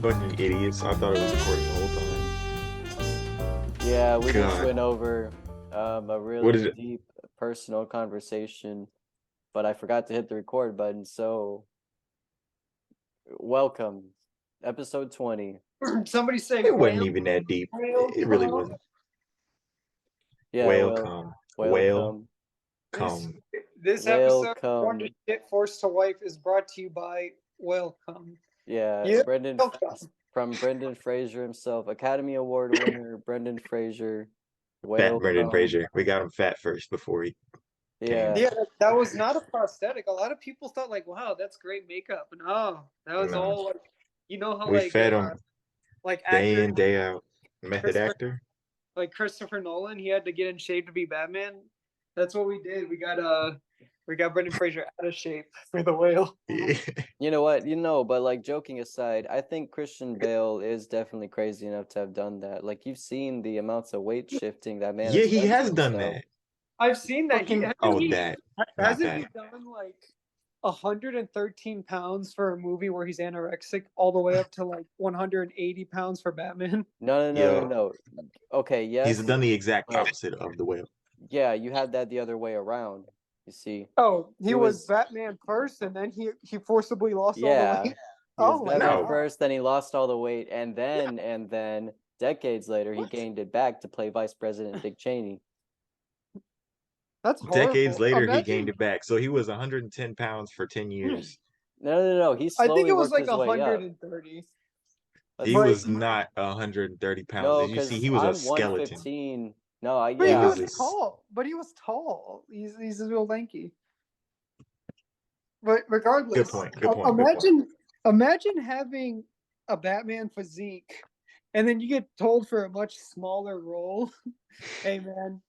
Fucking idiots. I thought it was recording the whole time. Yeah, we just God. went over a What really is it? deep personal conversation, but I forgot to hit the record button. So, welcome, episode 20. Somebody say It wasn't whale, even that deep. whale It really come. wasn't. Yeah, Whale well, come. Whale welcome. This come. this episode of Welcome. Wonder Shit Forced to Wife is brought to you by Welcome. Yeah, Yeah, Brendan welcome. from Brendan Fraser himself, Academy Award winner Brendan Fraser. Fat Brendan Welcome. Fraser. We got him fat first before he Yeah, came. Yeah, that was not a prosthetic. A lot of people thought like, wow, that's great makeup. No, that was No. all like, you know how We fed him like day actors in, day out. Method Christopher- actor. like Christopher Nolan, he had to get in shape to be Batman. That's what we did. We got Brendan Fraser out of shape for the whale. Yeah. you know what? But like joking aside, I think Christian Bale is definitely crazy enough to have done that. Like you've seen the amounts of weight shifting that man Yeah, has he done to has done himself. that. I've seen that. Fucking that. Not Hasn't he that. done like 113 pounds for a movie where he's anorexic, all the way up to like 180 pounds for Batman? No. Okay, yes. He's done the exact but opposite of the whale. yeah, you had that the other way around. You see, Oh, he He was was- Batman first, and then he forcibly lost all yeah, the weight. he was Oh my Batman No. first, then he lost all the weight, and then decades later he What? gained it back to play Vice President Dick Cheney. That's horrible. Decades later, he Imagine- gained it back. So he was 110 pounds for 10 years. No. He I slowly think it was worked like his way up. 130. Let's He But- see. was not 130 pounds. No, Did you because see? He was I'm a skeleton. 115. No, But yeah, was he a was s- tall. But he was tall. He's real lanky. But regardless, Good point. Good point. Good point. imagine having a Batman physique, and then you get told for a much smaller role, "Hey man,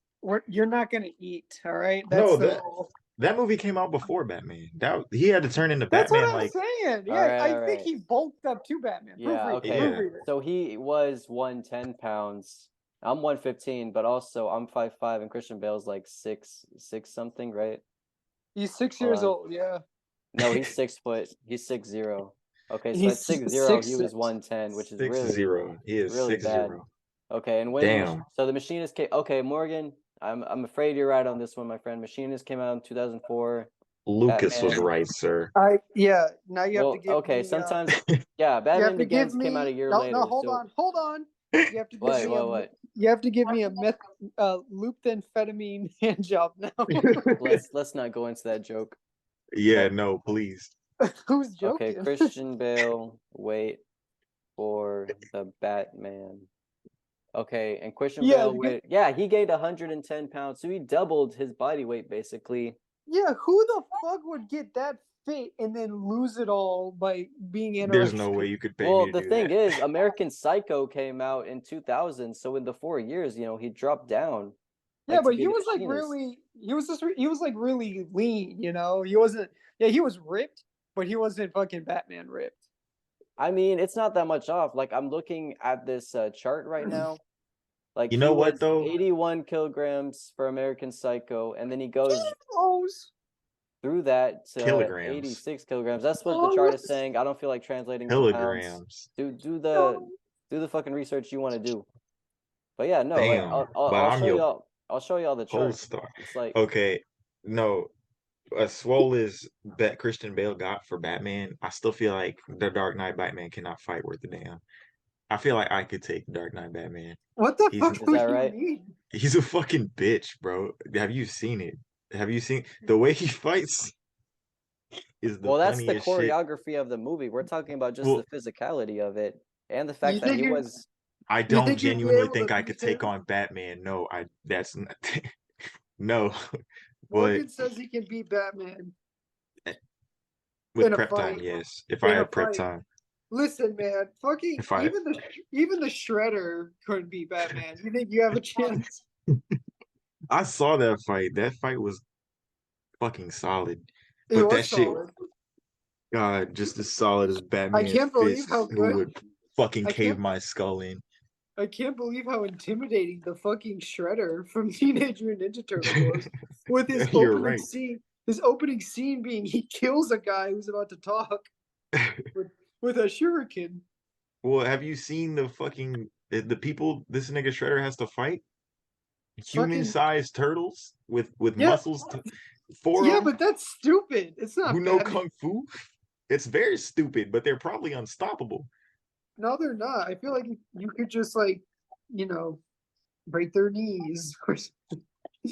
you're not gonna eat, all right?" No, the that- role. That movie came out before Batman. He had to turn into That's Batman what I'm like saying. Yeah, Alright, I alright. think he bulked up to Batman. Yeah, Proofreader, okay. Yeah. proofreader. So he was 110 pounds. I'm 115, but also I'm 5'5", and Christian Bale's like six something, right? He's 6 Hold years on. old. Yeah, No, he's 6 foot. He's 6'0". Okay, so He's at 6'0", he 6'6". was 110, which is 6-0. He is really 6-0. bad. Okay, and when Damn. so the Machinist came. Okay, Morgan, I'm afraid you're right on this one, my friend. Machinist came out in 2004. Lucas was Batman. right, sir. now you have Well, to give okay, me. sometimes yeah, You have Batman to Begins give me. came out a year no, later. no, hold so, on. You have to give me What? You have to give me a looped amphetamine hand job now. Let's not go into that joke. Yeah, no, please. Who's joking? Okay, Christian Bale, wait for the Batman. Okay, and Christian Yeah, Bale, because- he gained 110 pounds, so he doubled his body weight basically. Yeah, who the fuck would get that fit and then lose it all by being anorexic? There's no way you could pay Well, me to the do thing that. is, American Psycho came out in 2000, so in the 4 years, he dropped down. Yeah, like, to but be he the was like Machinist. really. He was like really lean. He wasn't. Yeah, he was ripped, but he wasn't fucking Batman ripped. I mean, it's not that much off. Like I'm looking at this chart right now. Like You know he what, was though? 81 kilograms for American Psycho, and then he goes Kilos. through that to Kilograms. 86 kilograms. That's what the chart is saying. I don't feel like translating to pounds. Kilograms. Do No. the fucking research you want to do. But yeah, no, like, Damn. I'll But I'll I'm show your y'all. I'll show y'all the Pole chart. star. It's like Okay, no. As swole as Christian Bale got for Batman, I still feel like the Dark Knight Batman cannot fight worth a damn. I feel like I could take Dark Knight Batman. What the He's- fuck Is do that you right? mean? He's a fucking bitch, bro. Have you seen it? Have you seen the way he fights? Is the well, that's the funniest shit. choreography of the movie. We're talking about just Well- the physicality of it and the fact that think he you- was. I don't think you'd be genuinely able think to I could beat take him? on Batman. No, that's not. No, but Morgan says he can beat Batman. with in a prep time, fight. yes. If In I a had prep fight. time, Listen, man, fucking If I- even the Shredder couldn't beat Batman. You think you have a chance? I saw that fight. That fight was fucking solid. It But was that shit- solid. God, just as solid as Batman. can't believe how who good- would fucking I cave can't- my skull in. I can't believe how intimidating the fucking Shredder from Teenage Mutant Ninja Turtles was with his You're opening right. scene. His opening scene being he kills a guy who's about to talk with a shuriken. Well, have you seen the people this nigga Shredder has to fight? Fucking Human-sized turtles with yeah, muscles for yeah, them but that's stupid. It's who not know Batman. kung fu. It's very stupid, but they're probably unstoppable. No, they're not. I feel like you could just like, you know, break their knees.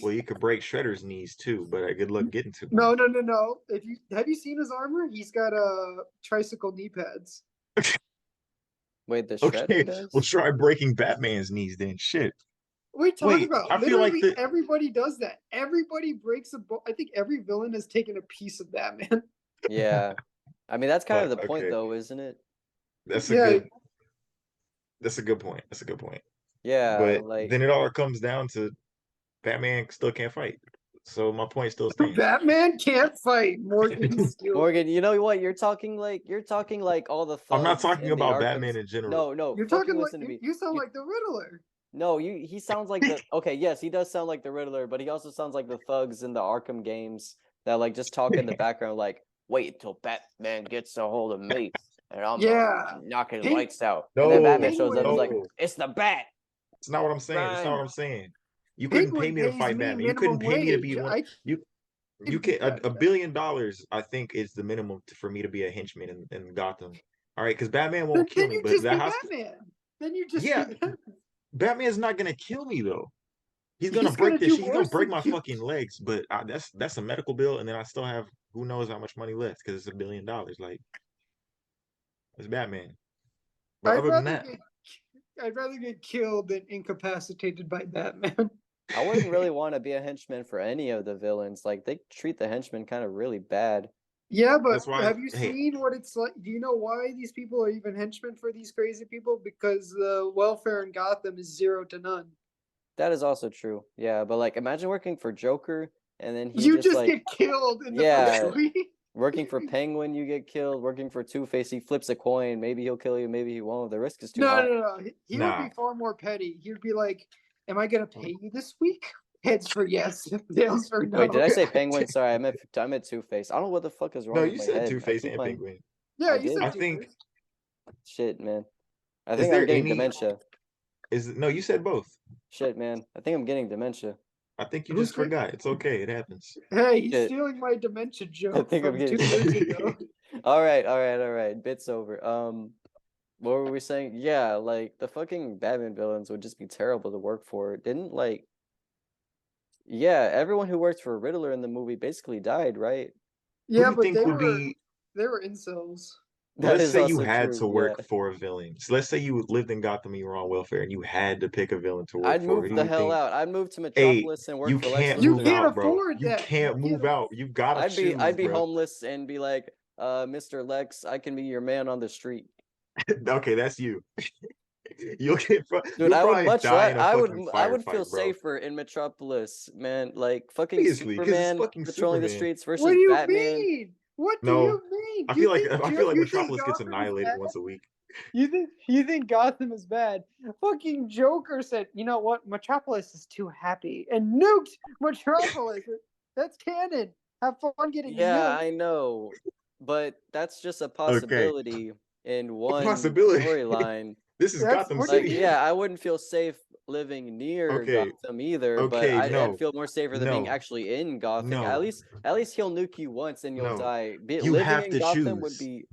Well, you could break Shredder's knees too, but good luck getting to No, him. no, no, no. If you have you seen his armor? He's got tricycle knee pads. Wait, the Okay, Shredder we'll does? try breaking Batman's knees then. Shit. What are you talking Wait, about? I feel like Literally the everybody does that. Everybody breaks a I think every villain has taken a piece of Batman. Yeah. I mean, that's kind of but the point, okay, though, isn't it? that's a Yeah, good that's a good point. That's a good point. Yeah, But like then it all comes down to Batman still can't fight. So my point still stands. Batman can't fight. Morgan Steel. Morgan, you know what? You're talking like all the I'm not thugs talking in the about Arkham. Batman in general. No, no, You're fucking talking like listen to me. you sound You, like the Riddler. no, he sounds like the okay, yes, he does sound like the Riddler, but he also sounds like the thugs in the Arkham games that like just talk in the background like, wait until Batman gets a hold of me and I'm gonna Yeah. knock his Ping- lights out. And then Batman shows up and is like, no. it's the Bat. It's not what I'm saying. It's not what Run. I'm saying. You couldn't pay Penguin me to pays fight me Batman. You couldn't minimum pay me to be wage. one. I You can beat can't. that $1 guy. billion, I think, is the minimum for me to be a henchman in Gotham. All right, because Batman Then, won't kill then me, you but just that be has to. Batman. Then you just Yeah, be Batman. Batman's not gonna kill me though. He's gonna He's break gonna this do shit. He's gonna worse break than my you. fucking legs. But that's a medical bill, and then I still have who knows how much money left because it's $1 billion. Like it's Batman. But I'd other than rather that, get I'd rather get killed than incapacitated by Batman. I wouldn't really want to be a henchman for any of the villains. Like they treat the henchmen kind of really bad. Yeah, but that's why. have you Hey, seen what it's like? Do you know why these people are even henchmen for these crazy people? Because the welfare in Gotham is 0 to none. That is also true. Yeah, but like imagine working for Joker and then he You just just like get killed in the yeah, first week. working for Penguin you get killed, working for Two-Face he flips a coin, maybe he'll kill you, maybe he won't. The risk is too No, high. no, no. He would nah. be far more petty. He would be like, "Am I gonna pay you this week?" Heads for yes, tails for no. Wait, did I say Penguin? Sorry, I meant Two-Face. I don't know what the fuck is wrong No, with you my said head. Two I Face keep and on Penguin. Yeah, I you did? said I Two think. Face. Shit, man. I Is think there I'm getting any? dementia. No? You said both. Shit, man. I think I'm getting dementia. I think you Who's just forgot. It's okay. It happens. Hey, he's Shit. stealing my dementia I joke think I'm from getting 2 years ago. all right. Bit's over. What were we saying? Yeah, like the fucking Batman villains would just be terrible to work for. Didn't like yeah, everyone who worked for Riddler in the movie basically died, right? Who do Yeah, you but think would be? they were incels. That Let's is say you also had true, to yeah. work for a villain. So let's say you lived in Gotham and you were on welfare and you had to pick a villain to work I'd for. Who move do the you hell think? out. I'd move to Hey, Metropolis and work you for Lex can't You move Luthor. can't out, bro. afford You that. can't move out. You gotta I'd choose, be bro. homeless and be like, Mr. Lex, I can be your man on the street. Okay, that's you. You'll Dude, I would probably much die in a I fucking would feel firefight, bro. safer in Metropolis, man. Like fucking Obviously, because it's Superman fucking patrolling the Superman. streets What versus do you Batman. mean? What do No, you mean? I You feel like think you think Metropolis gets Gotham is annihilated bad? once a week. You think Gotham is bad? Fucking Joker said, "You know what? Metropolis is too happy," and nuked Metropolis. That's canon. Have fun getting Yeah, nuked. I know. But that's just a Okay, possibility in a one possibility. storyline. This is That's Gotham what do you Like, City. mean? yeah, I wouldn't feel safe living near Okay, Gotham either, but okay, I'd no, feel more safer than being no, actually in Gotham. no, At least he'll nuke you once and you'll no. die. You Living have in to Gotham would choose. be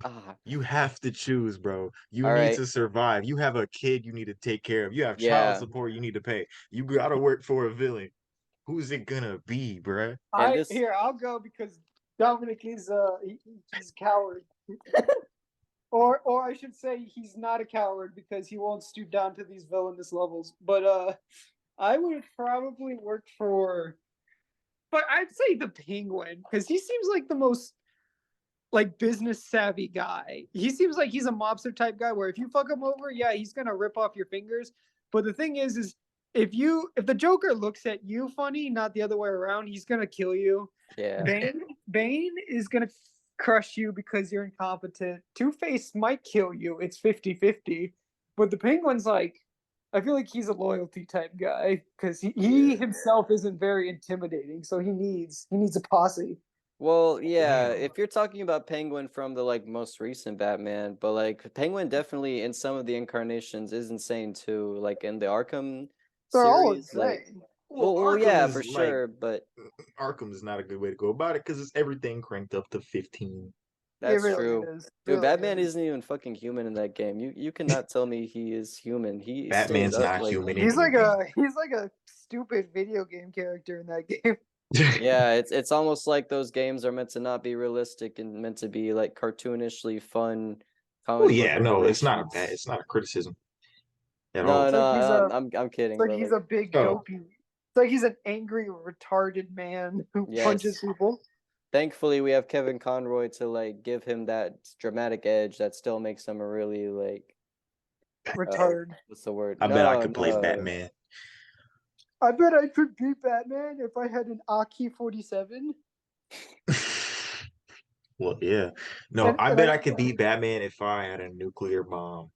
You have to choose, bro. You all need right. to survive. You have a kid you need to take care of. You have child Yeah. support you need to pay. You gotta work for a villain. Who's it gonna be, bruh? And this I'll go because Dominic is he's a coward. Or I should say he's not a coward because he won't stoop down to these villainous levels. But I would probably work for, but I'd say the Penguin because he seems like the most like business savvy guy. He seems like he's a mobster type guy where if you fuck him over, yeah, he's gonna rip off your fingers. But the thing is if the Joker looks at you funny, not the other way around, he's gonna kill you. yeah. Bane is gonna crush you because you're incompetent. Two-Face might kill you. It's 50-50. But the Penguin's like, I feel like he's a loyalty type guy because he himself isn't very intimidating, so he needs a posse. Well, yeah, Damn. if you're talking about Penguin from the like most recent Batman, but like Penguin definitely in some of the incarnations is insane too. Like in the Arkham They're all series, like insane. Well, well, Arkham yeah, is for like sure, but Arkham is not a good way to go about it because it's everything cranked up to 15. It that's really true. is. Dude, Really Batman is. isn't even fucking human in that game. You cannot tell me he is human. He stays Batman's up not like human in He's any like game. a stupid video game character in that game. yeah, it's almost like those games are meant to not be realistic and meant to be like cartoonishly fun Well, comic book yeah, no, it's not a bad. animations. It's not a criticism at No, all. It's no, like I'm it's kidding, like but he's like a big Oh, dopey. It's like he's an angry, retarded man who punches yes. people. Thankfully, we have Kevin Conroy to like give him that dramatic edge that still makes him a really like Retarded. what's the word? I bet I No, could play no. Batman. I bet I could beat Batman if I had an Aki 47. Well, yeah. No, I And bet I could beat Batman if I had a nuclear bomb.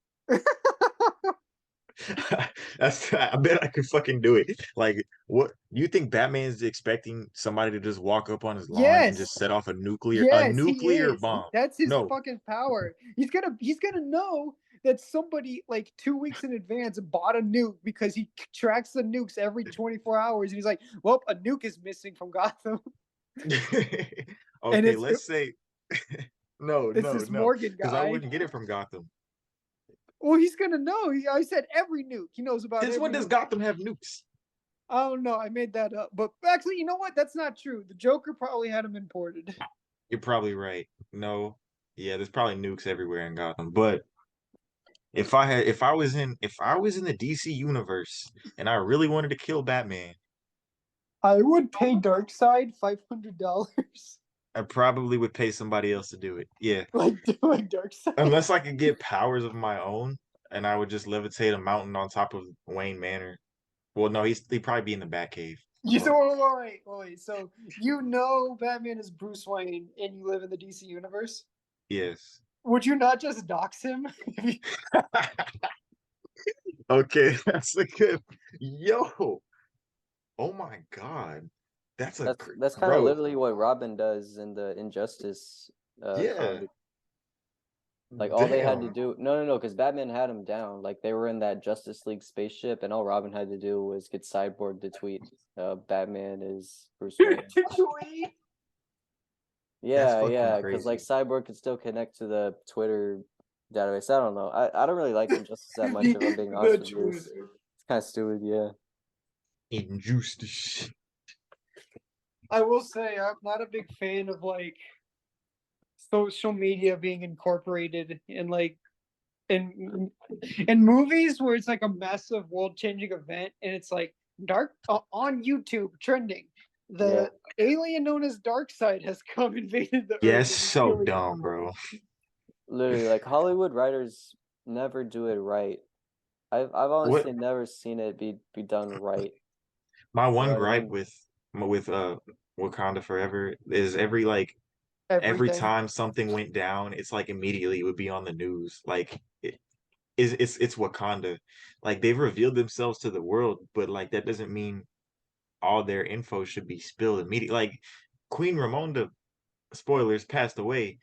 I bet I could fucking do it. Like, what you think Batman's expecting somebody to just walk up on his lawn and just Yes. set off a Yes, he nuclear is. bomb? That's his No. fucking power. He's gonna know that somebody like 2 weeks in advance bought a nuke because he tracks the nukes every 24 hours, and he's like, "Well, a nuke is missing from Gotham," and Okay, let's say no, it's no, this no, Morgan because I guy. wouldn't get it from Gotham. Well, he's gonna know. I said every nuke. He knows about Since when every does nuke. Gotham have nukes? I don't know. I made that up, but actually, you know what? That's not true. The Joker probably had them imported. You're probably right. No, yeah, there's probably nukes everywhere in Gotham. But if I was in the DC universe and I really wanted to kill Batman, I would pay Darkseid $500, I probably would pay somebody else to do it. Yeah. like doing Darkseid. Unless I could get powers of my own and I would just levitate a mountain on top of Wayne Manor. Well, no, he'd probably be in the Batcave. You So, so wait. So you know Batman is Bruce Wayne, and you live in the DC universe. yes. Would you not just dox him? Okay, that's a good. Yo, oh my God, that's a That's kind of bro. literally what Robin does in the Injustice Yeah, comic. Like all they had to damn. do, no, because Batman had him down. Like they were in that Justice League spaceship, and all Robin had to do was get Cyborg to tweet, "Batman is Bruce Wayne." Tweet. That's Yeah, fucking yeah, because like crazy. Cyborg could still connect to the Twitter database. I don't know. I don't really like Injustice that much. If I'm being honest with you, it's kind of stupid. Yeah. Injustice. I will say I'm not a big fan of like social media being incorporated in like in movies where it's like a massive world-changing event, and it's like dark on YouTube trending. Yeah. The alien known as Darkseid has come invaded the Yeah, Earth it's and is so killing dumb, everyone. bro. Literally, like Hollywood writers never do it right. I've What honestly never seen it be done right. my You know one what I gripe mean? with Wakanda Forever is every Everything. time something went down, it's like immediately it would be on the news. Like it's Wakanda. Like they've revealed themselves to the world, but like that doesn't mean all their info should be spilled immediately. Like Queen Ramonda, spoilers, passed away.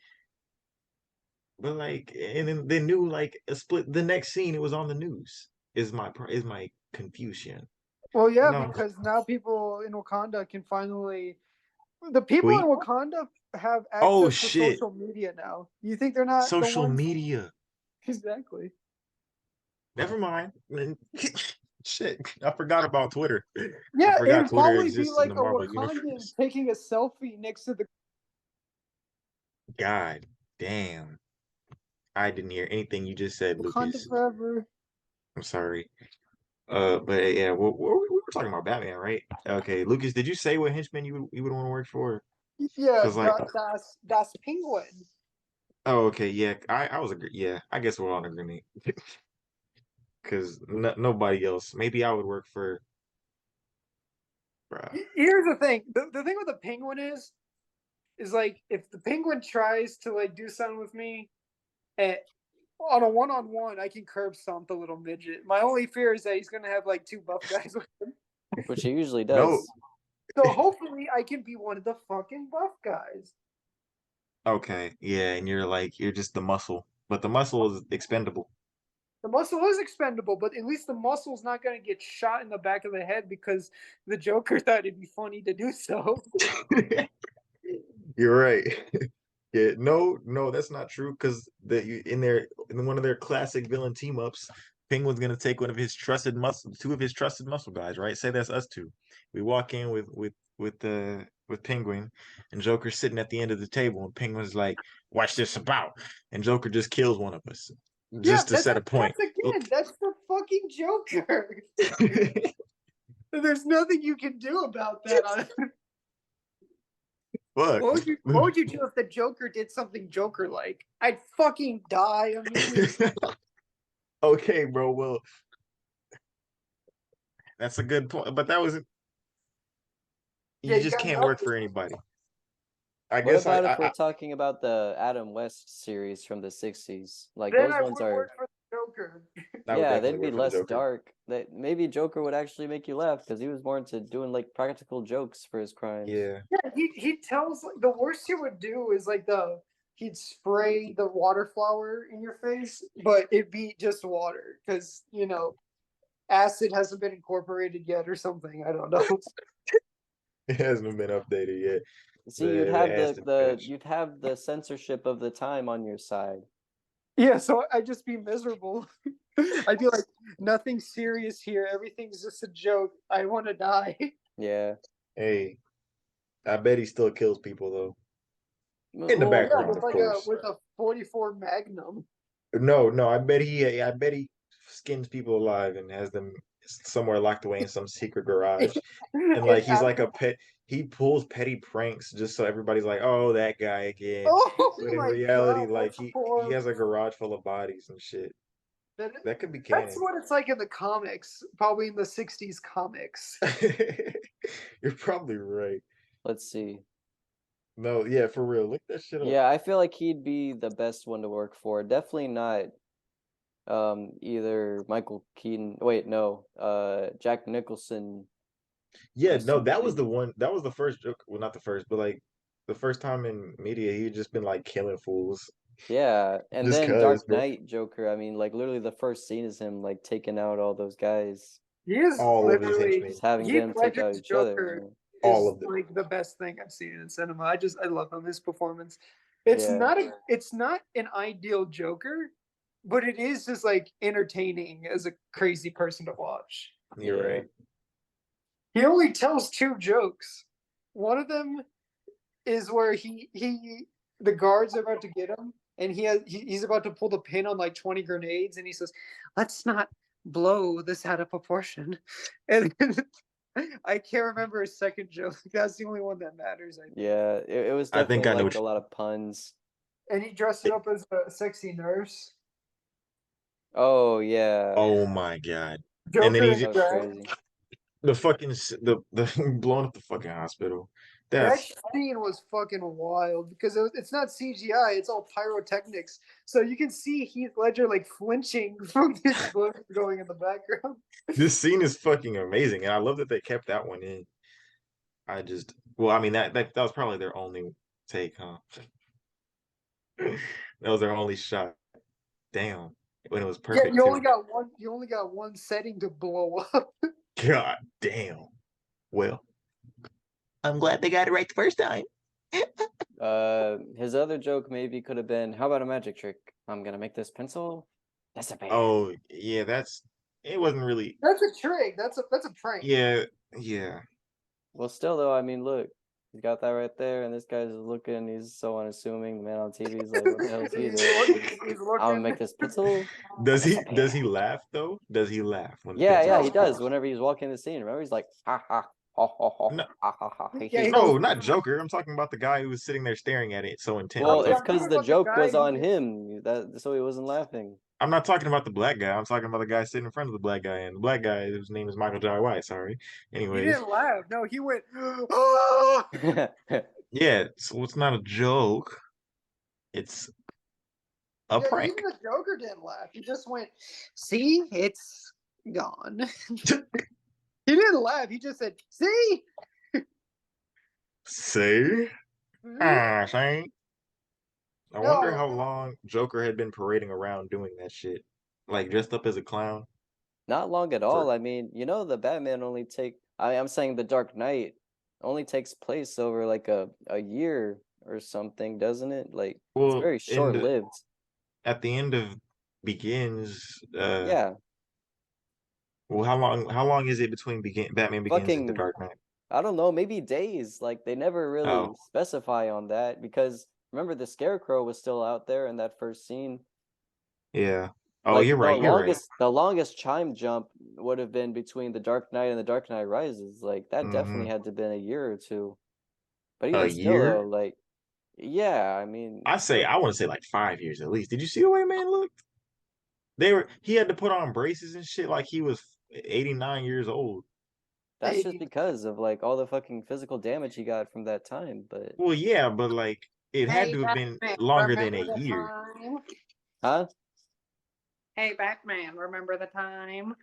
But like, and then they knew like a split. The next scene, it was on the news. Is my confusion? Well, You yeah, know, because now people in Wakanda can finally. The people in tweet. Wakanda have Oh access to shit, social media now. You think they're not the social ones? media. Exactly. Never mind. Shit, I forgot about Twitter. I Yeah, forgot it'd Twitter probably be exists in like the a Marvel Wakandan universe. taking a selfie next to the God damn, I didn't hear anything you just said, Wakanda Lucas. forever. I'm sorry. But yeah, we were talking about Batman, right? Okay, Lucas, did you say what henchman you would want to work for? Yeah, Because like, das Penguin. oh, okay, yeah, I was agree. Yeah, I guess we're on agreement. Because nobody else. Maybe I would work for, bruh. Here's the thing. The thing with the Penguin is like if the Penguin tries to like do something with me, at on a one-on-one, I can curb stomp the little midget. My only fear is that he's gonna have like two buff guys with him. Which he usually No, does. So hopefully I can be one of the fucking buff guys. Okay, yeah, and you're just the muscle, but the muscle is expendable. The muscle is expendable, but at least the muscle's not going to get shot in the back of the head because the Joker thought it'd be funny to do so. You're right. Yeah, no, that's not true. Because in one of their classic villain team ups, Penguin's gonna take two of his trusted muscle guys, right? Say that's us two. We walk in with Penguin, and Joker's sitting at the end of the table, and Penguin's like, "Watch this about," and Joker just kills one of us, Yeah, just to set a point. that's the fucking Joker. There's nothing you can do about that. Fuck. What would you do if the Joker did something Joker-like? I'd fucking die immediately. Okay, bro. Well, that's a good point, but that wasn't. Yeah, You you just got can't work nothing. for anybody. I What guess about if we're talking about the Adam West series from the 60s? Like Then those I ones would are work for the Joker. I would yeah, definitely they'd be work for the less Joker. dark. That maybe Joker would actually make you laugh because he was more into doing like practical jokes for his crimes. Yeah. Yeah, he tells like the worst he would do is like he'd spray the water flower in your face, but it'd be just water because acid hasn't been incorporated yet or something. I don't know. It hasn't been updated yet. See, you'd have acid the patch. you'd have the censorship of the time on your side. Yeah, so I'd just be miserable. I'd be like, nothing serious here. Everything's just a joke. I want to die. Yeah. Hey, I bet he still kills people though. In the Well, background, with of like course. with a 44 Magnum. No, I bet he skins people alive and has them somewhere locked away in some secret garage. And like he's like a pet. He pulls petty pranks just so everybody's like, "Oh, that guy again." Oh But in my reality, god, like that's he has a horrible. garage full of bodies and shit. That could be That's canon. what it's like in the comics, probably in the 60s comics. You're probably right. let's see. No, yeah, for real. Look that shit up. Yeah, I feel like he'd be the best one to work for. Definitely not either Michael Keaton. Wait, no. Jack Nicholson. Yeah, or no, that was the something. one. That was the first joke. Well, not the first, but like the first time in media, he had just been like killing fools. Yeah, and Just then cause, Dark bro. Knight Joker. I mean, like literally the first scene is him like taking out all those guys, He is All of his literally henchmen. just having Heath them take out Ledger's each other. Joker you know? All is of them. like the best thing I've seen in cinema. I love him, his performance. It's Yeah. not an ideal Joker, but it is just like entertaining as a crazy person to watch. You're Yeah. right. He only tells two jokes. One of them is where the guards are about to get him, and he's about to pull the pin on like 20 grenades, and he says, "Let's not blow this out of proportion." And I can't remember his second joke. That's the only one that matters. I think. Yeah, it was I think definitely I know like what a lot of puns. And he dressed it up as a sexy nurse. Oh yeah, Oh my god. Joker And then he in that was drag. crazy. the fucking the blowing up the fucking hospital. That That's scene was fucking wild because it's not CGI; it's all pyrotechnics. So you can see Heath Ledger like flinching from his blood going in the background. this scene is fucking amazing, and I love that they kept that one in. Well, I mean that was probably their only take, huh? That was their only shot. Damn, when it was Yeah, perfect you too. only got one. You only got one setting to blow up. God damn. Well, I'm glad they got it right the first time. His other joke maybe could have been, "How about a magic trick? I'm gonna make this pencil disappear." Oh yeah, it wasn't really. That's a trick. That's a prank. Yeah. Well, still though, I mean, look, he's got that right there, and this guy's looking. He's so unassuming. The man on TV is like, "What the hell is he doing? He's I'm gonna looking. make this pencil." Does he laugh though? Does he laugh when the Yeah, pencil yeah, he disappears? does. Whenever he's walking the scene, remember he's like, "Ha ha, ha ha ha, No. ha ha ha." Yeah, he No, goes- not Joker. I'm talking about the guy who was sitting there staring at it so intently. Well, it's I'm because talking the about the joke guy was who on did- him. So he wasn't laughing. I'm not talking about the black guy. I'm talking about the guy sitting in front of the black guy, and the black guy whose name is Michael Jai White. Sorry. He Anyways, didn't laugh. No, he went. Oh! yeah. So it's not a joke. It's a Yeah, prank. even the Joker didn't laugh. He just went, "See, it's gone." He didn't laugh. He just said, "See." See? Ah, see? I wonder No, how long Joker had been parading around doing that shit. Like dressed up as a clown Not long at for all. I mean, the Batman I'm saying the Dark Knight only takes place over like a year or something, doesn't it? Like it's well very short-lived. at the end of Begins, Yeah, well how long is it between Batman Begins and The fucking Dark Knight? I don't know, maybe days. Like they never Oh, really specify on that because remember the Scarecrow was still out there in that first scene. yeah. Oh, Like you're the right, you're right. longest chime jump would have been between the Dark Knight and the Dark Knight Rises. Like that Hmm. definitely had to have been a year or two. But A even still though, year? like yeah, I mean, I want to say like 5 years at least. Did you see the way man looked? He had to put on braces and shit like he was 89 years old. that's just because of like all the fucking physical damage he got from that time. But Well, yeah, but like it had hey to have been Batman, longer than remember a the year. time? huh? Hey Batman, remember the time?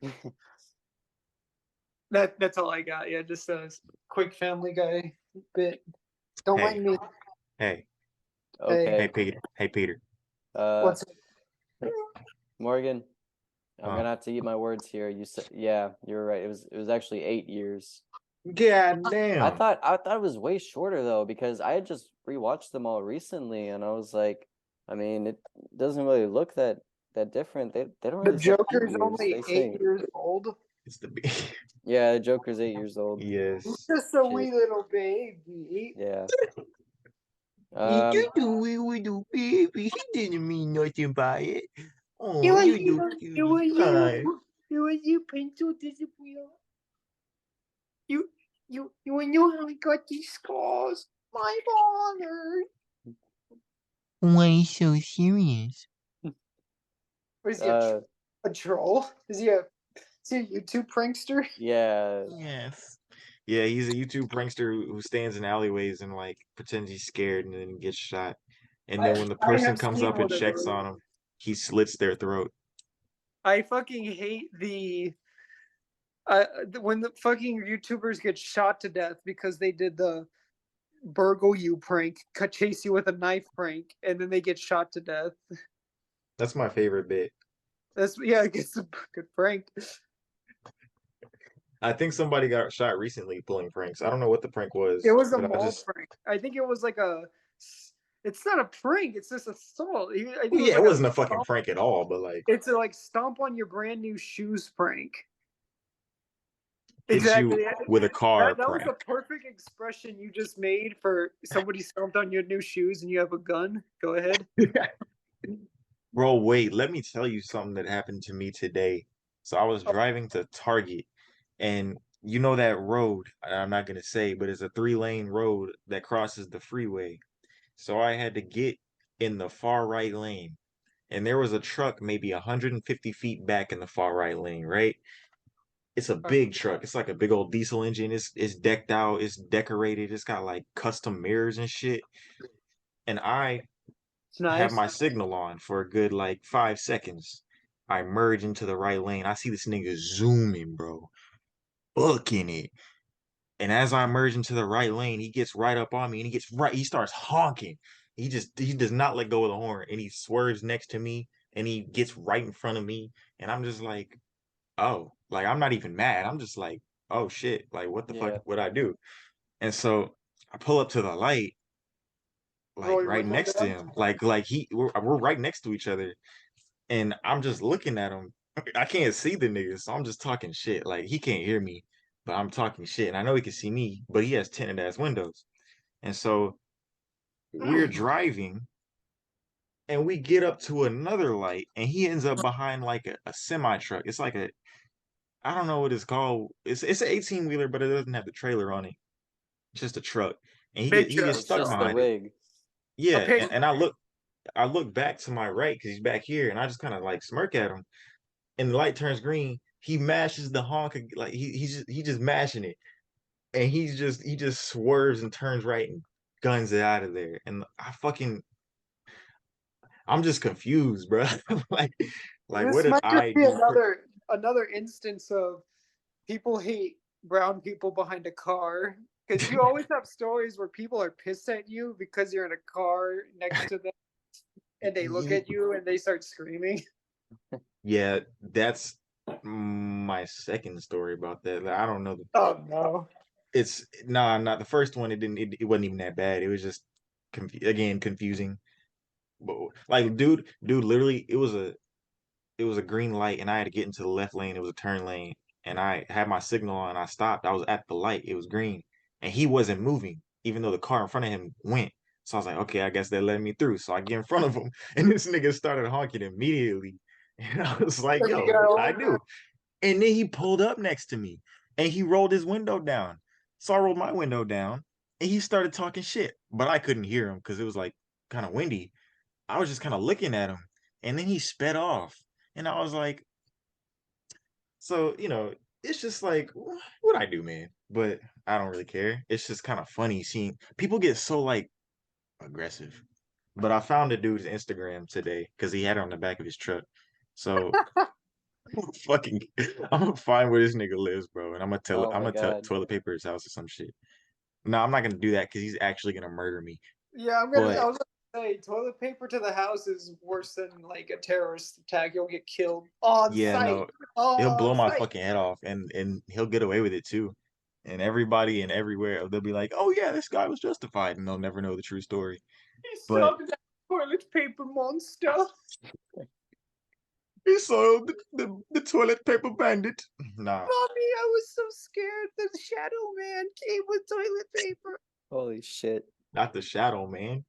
That's all I got. Yeah, just a quick Family Guy bit. Don't Hey, mind me. hey, Hey, hey, Okay. Peter. Hey, Peter. Uh, what's Morgan, I'm Uh, gonna have to eat my words here. You said, yeah, you're right. It was actually 8 years. God damn. I thought it was way shorter though because I had just rewatched them all recently and I was like, I mean, it doesn't really look that different. They don't the really say Joker's 8 years. only They 8 say, years old? It's the yeah, the Joker's 8 years old. yes. Just a Shit. wee little baby. Yeah. You Um. do we little baby. He didn't mean nothing by it. It Oh, was you do you. It cutie was pie. you. It was you, Pencil Disappear. You, you knew how I got these scars. My father. Why so serious? What is he, Uh. a troll? Is he a YouTube prankster? Yeah. Yes. Yeah, he's a YouTube prankster who stands in alleyways and like pretends he's scared and then gets shot. And then when the I person have comes seen up and one of checks those. on him, he slits their throat. I fucking hate when the fucking YouTubers get shot to death because they did the burgle you prank, chase you with a knife prank, and then they get shot to death. That's my favorite bit. That's yeah, it's a good prank. I think somebody got shot recently pulling pranks. I don't know what the prank It was, was a but I mall just prank. I think it was like a. It's not a prank. It's just assault. I think well, it was yeah, it like a. wasn't a fucking prank at all, but like It's a like stomp on your brand new shoes prank. hit you Exactly. with a car That was prank. the perfect expression you just made for somebody stomped on your new shoes and you have a gun. Go ahead. Bro, wait, let me tell you something that happened to me today. So I was Oh, driving to Target, and you know that road, I'm not gonna say, but it's a 3-lane road that crosses the freeway. So I had to get in the far right lane, and there was a truck maybe 150 feet back in the far right lane, right? It's a big truck. It's like a big old diesel engine. It's decked out, it's decorated, it's got like custom mirrors and shit. And I have nice. my signal on for a good like 5 seconds. I merge into the right lane. I see this nigga zooming, bro, booking it. And as I merge into the right lane, he gets right up on me and he starts honking. He does not let go of the horn and he swerves next to me and he gets right in front of me. And I'm just like, oh, like I'm not even mad. I'm just like, oh shit, like what the fuck Yeah. would I do? And so I pull up to the light, like Roll your right window next to down. him. We're right next to each other. And I'm just looking at him. I can't see the nigga, so I'm just talking shit. Like he can't hear me, but I'm talking shit. And I know he can see me, but he has tinted ass windows. And so we're driving and we get up to another light and he ends up behind like a semi truck. It's like a I don't know what it's called. It's an 18 wheeler, but it doesn't have the trailer on it. It's just a truck. And Big he gets truck. It's stuck just the behind it. rig. A Yeah, pig. and I look back to my right because he's back here, and I just kind of like smirk at him. And the light turns green, he mashes the honk like he just mashing it, and he just swerves and turns right and guns it out of there. And I'm just confused, bro. like what This did might just I be do? another instance of people hate brown people behind a car Because you always have stories where people are pissed at you because you're in a car next to them and they look at you and they start screaming. Yeah, that's my second story about that. Like, I don't know. Oh no. It's nah, not the first one. It wasn't even that bad. It was just again confusing. But like, dude, literally, it was a green light, and I had to get into the left lane. It was a turn lane, and I had my signal on. I stopped. I was at the light. It was green, and he wasn't moving, even though the car in front of him went. So I was like, okay, I guess they're letting me through. So I get in front of him, and this nigga started honking immediately, and I was like, So yo, you got what I over do? And then he pulled up next to me, and he rolled his window down. So I rolled my window down, and he started talking shit, but I couldn't hear him because it was like kind of windy. I was just kind of looking at him, and then he sped off, and I was like, so it's just like what I do, man. But I don't really care. It's just kind of funny seeing people get so like aggressive. But I found the dude's Instagram today because he had it on the back of his truck. So fucking, I'm gonna find where this nigga lives, bro, and Oh I'm my gonna tell god. toilet paper his house or some shit. No, I'm not gonna do that because he's actually gonna murder me. Yeah, I But was gonna say toilet paper to the house is worse than like a terrorist attack. You'll get killed on yeah, sight. no, he'll blow On my sight. fucking head off, and he'll get away with it too. And everybody and everywhere they'll be like, "Oh yeah, this guy was justified," and they'll never know the true story. He But sold that toilet paper monster. he soiled the toilet paper bandit. Nah, Mommy, I was so scared. The shadow man came with toilet paper. Holy shit. not the shadow man.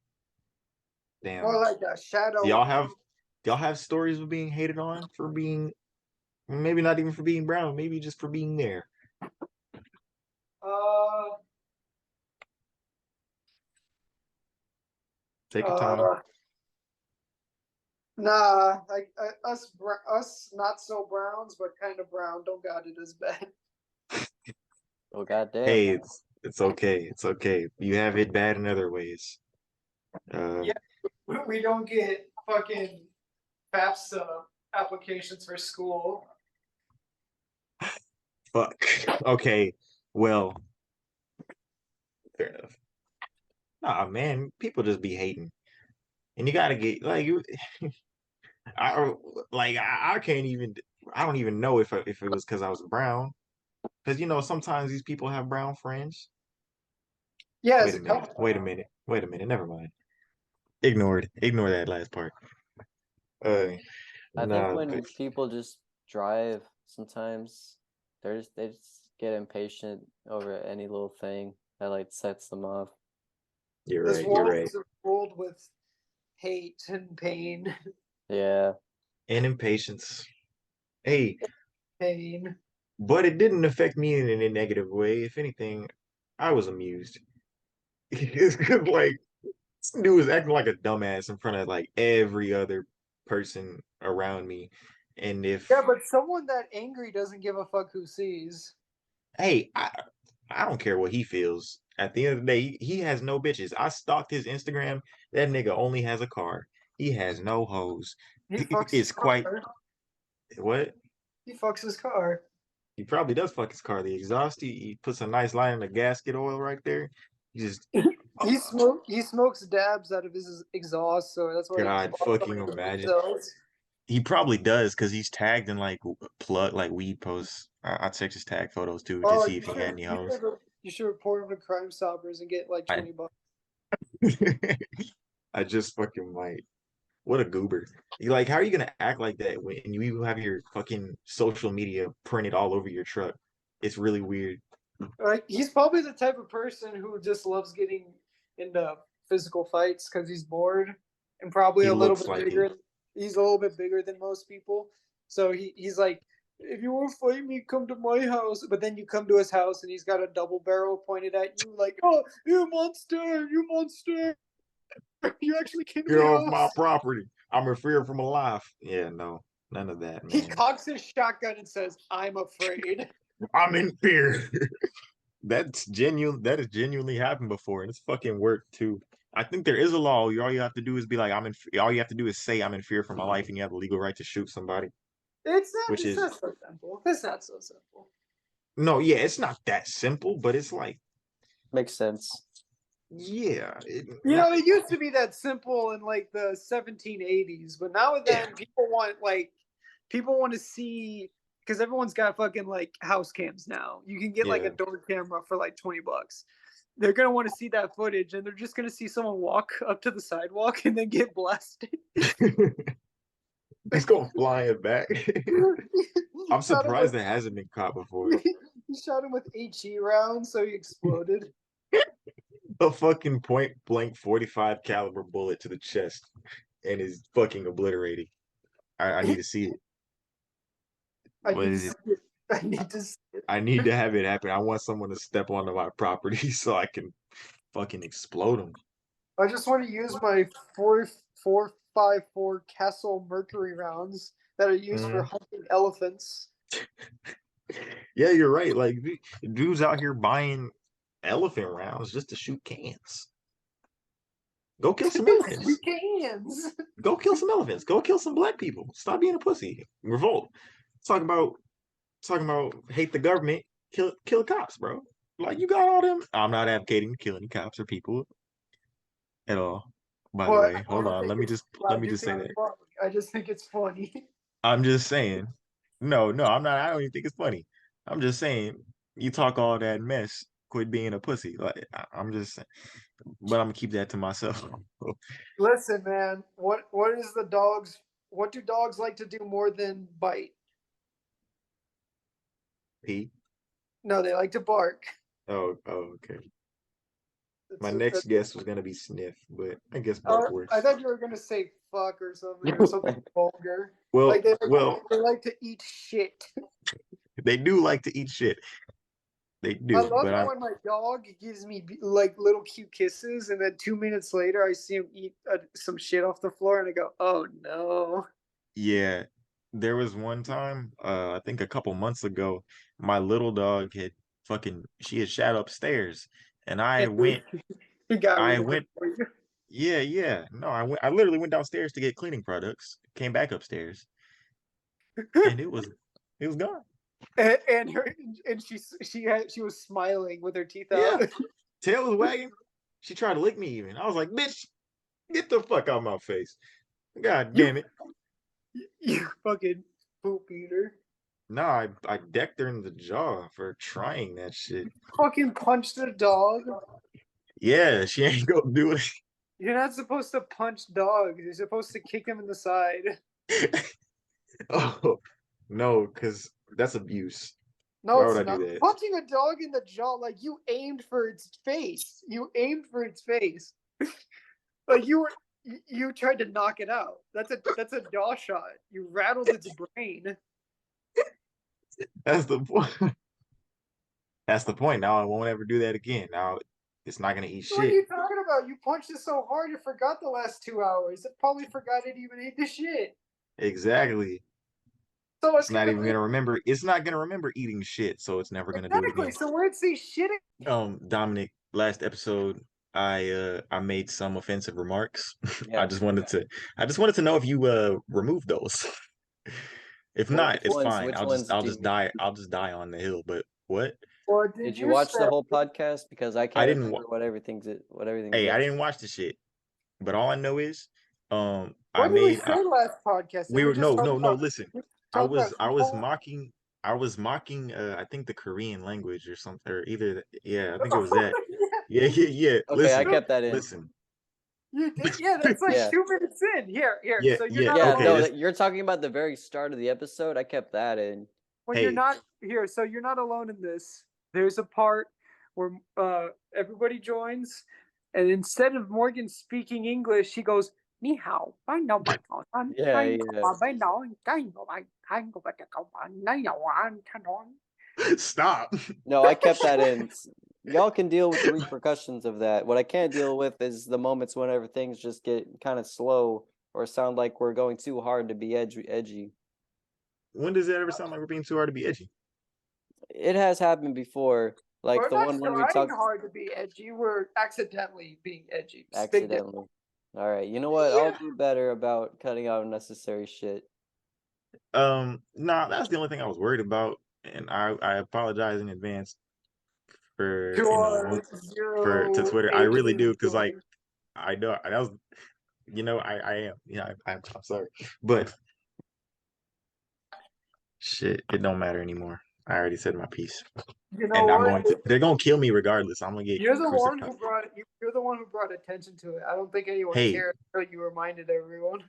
More Damn. like a shadow. Do y'all have stories of being hated on for being maybe not even for being brown, maybe just for being there? Uh, Take your time. nah, like us not so browns, but kind of brown. Don't got it as bad. Oh goddamn. Hey, it's okay. It's okay. You have it bad in other ways. Yeah. We don't get fucking FAFSA applications for school. Fuck. Okay. Well, fair enough. Nah, man, people just be hating. And you gotta get like you I like I can't even I don't even know if it was because I was brown. Because sometimes these people have brown friends. Yeah, Wait as a a minute. couple. Wait a minute. Wait a minute. Never mind. Ignored. Ignore that last part. Uh I think nah, when people just drive, sometimes they just get impatient over any little thing that like sets them off. you're This right. You're world right. is ruled with hate and pain. Yeah. And impatience. Hey, Pain. but it didn't affect me in a negative way. If anything, I was amused. It's 'cause, like this dude was acting like a dumbass in front of like every other person around me. And if Yeah, but someone that angry doesn't give a fuck who sees. hey, I don't care what he feels. At the end of the day, he has no bitches. I stalked his Instagram. That nigga only has a car. He has no hoes. He fucks his It's quite car. what? He fucks his car. He probably does fuck his car. The exhaust, he puts a nice line in the gasket oil right there. He just He smokes dabs out of his exhaust, so that's why he God sparks fucking on imagine. himself. He probably does because he's tagged in like plug like weed posts. I checked his tag photos too to Oh, see if he had any hoes. you should report him to Crime Stoppers and get like I 20 bucks. I just fucking might. What a goober. Like, how are you gonna act like that when you have your fucking social media printed all over your truck? It's really weird. Like he's probably the type of person who just loves getting into physical fights because he's bored and probably He a little looks bit like bigger. it. He's a little bit bigger than most people, so he's like, if you want to fight me, come to my house. But then you come to his house and he's got a double barrel pointed at you, like, oh, you monster, you monster. You actually came to You're my off my house. property. I'm afraid from a life. Yeah, no, none of that, He man. cocks his shotgun and says, I'm afraid. I'm in fear. That's genuine. That has genuinely happened before, and it's fucking worked too. I think there is a law. All you have to do is be like, I'm in. All you have to do is say, I'm in fear for my life, and you have the legal right to shoot somebody. Which It's is not so simple. It's not so simple. no, yeah, it's not that simple, but it's like Makes sense. Yeah, You know, it used to be that simple in like the 1780s, but now and then people want to see, because everyone's got fucking like house cams now. You can get like a Yeah. door camera for like $20. They're gonna want to see that footage, and they're just gonna see someone walk up to the sidewalk and then get blasted. It's going flying back. I'm Shot him surprised with- that hasn't been caught before. He shot him with HE rounds, so he exploded. A fucking point blank 45 caliber bullet to the chest and is fucking obliterating. I need to see it. I What need is to it? see it. I need to see it. I need to have it happen. I want someone to step onto my property so I can fucking explode them. I just want to use my 4.54 Castle Mercury rounds that are used for hunting elephants. Yeah, you're right. Like dudes out here buying elephant rounds just to shoot cans. Go kill some elephants. Shoot cans. Go kill some elephants. Go kill some black people. Stop being a pussy. Revolt. Talking about hate the government. Kill the cops, bro. Like you got all them. I'm not advocating to kill any cops or people at all. By the But way, hold on. Let me just say that. I just think it's funny. I'm just saying. No, I'm not. I don't even think it's funny. I'm just saying. You talk all that mess. Quit being a pussy. Like I'm just saying. But I'm gonna keep that to myself. Listen, man. What do dogs like to do more than bite? Pete. No, they like to bark. Oh, okay. My That's- next guess was gonna be sniff, but I guess Oh, both works. I thought you were gonna say fuck or something vulgar. Well, Like they like to eat shit. they do like to eat shit. They do, I love but it when my dog gives me like little cute kisses, and then 2 minutes later I see him eat some shit off the floor, and I go, "Oh no!" yeah, there was one time, I think a couple months ago, my little dog had she had shat upstairs, and I went, He got rid of it for you. yeah, no, I literally went downstairs to get cleaning products, came back upstairs, and it was gone. And she was smiling with her teeth out. Yeah, tail was wagging. She tried to lick me even. I was like, bitch, get the fuck out of my face. God damn it. You fucking poop eater. No, I decked her in the jaw for trying that shit. Fucking punched a dog. Yeah, she ain't gonna do it. You're not supposed to punch dogs. You're supposed to kick them in the side. Oh, no, because that's abuse. No, Why it's would I not. do that? Punching a dog in the jaw, like you aimed for its face. You aimed for its face. Like you tried to knock it out. That's a jaw shot. You rattled its brain. That's the point. That's the point. Now I won't ever do that again. Now it's not gonna eat What are shit. you talking about? You punched it so hard it forgot the last 2 hours. It probably forgot it even ate the shit. Exactly. So It's not even gonna remember. It's not gonna remember eating shit, so it's never gonna do it exactly. again. So where'd say shit? Dominic, last episode I made some offensive remarks. Yeah. I just wanted to know if you removed those. If not, it's fine. Which I'll ones just die on the hill. But what? Or Did you watch the whole podcast? Because I can't didn't remember what everything's. Hey, I didn't watch the shit. But all I know is I What did we made say last podcast? we were just talking about- listen. we I talked was about football. mocking I think the Korean language or something, or either I think it was that. Yeah. Okay, Listen, I kept that in. listen. You did, yeah. That's like Yeah. 2 minutes in. Here. Yeah, So you're yeah, not Yeah, okay, alone. no, you're talking about the very start of the episode. I kept that in. When Hey. you're not here, so you're not alone in this. There's a part where everybody joins, and instead of Morgan speaking English, he goes, "Ni hao, I know my son. Yeah, I yeah. know my know, I know my go back to go on. I know I'm on." Stop. No, I kept that in. Y'all can deal with the repercussions of that. What I can't deal with is the moments whenever things just get kind of slow or sound like we're going too hard to be edgy. When does it ever sound like we're being too hard to be edgy? It has happened before. Like We're the not one when we trying talked hard to be edgy. We're accidentally being edgy. Big difference. accidentally. All right, you know what? I'll do better about cutting out unnecessary shit. Nah, that's the only thing I was worried about, and I apologize in advance for Sure, to Twitter. I really do because sure. like I know that was I am I'm sorry, but shit, it don't matter anymore. I already said my piece, You know and what? they're gonna kill me regardless. I'm gonna get You're the one crucified. who brought you're the one who brought attention to it. I don't think anyone Hey, cared until you reminded everyone.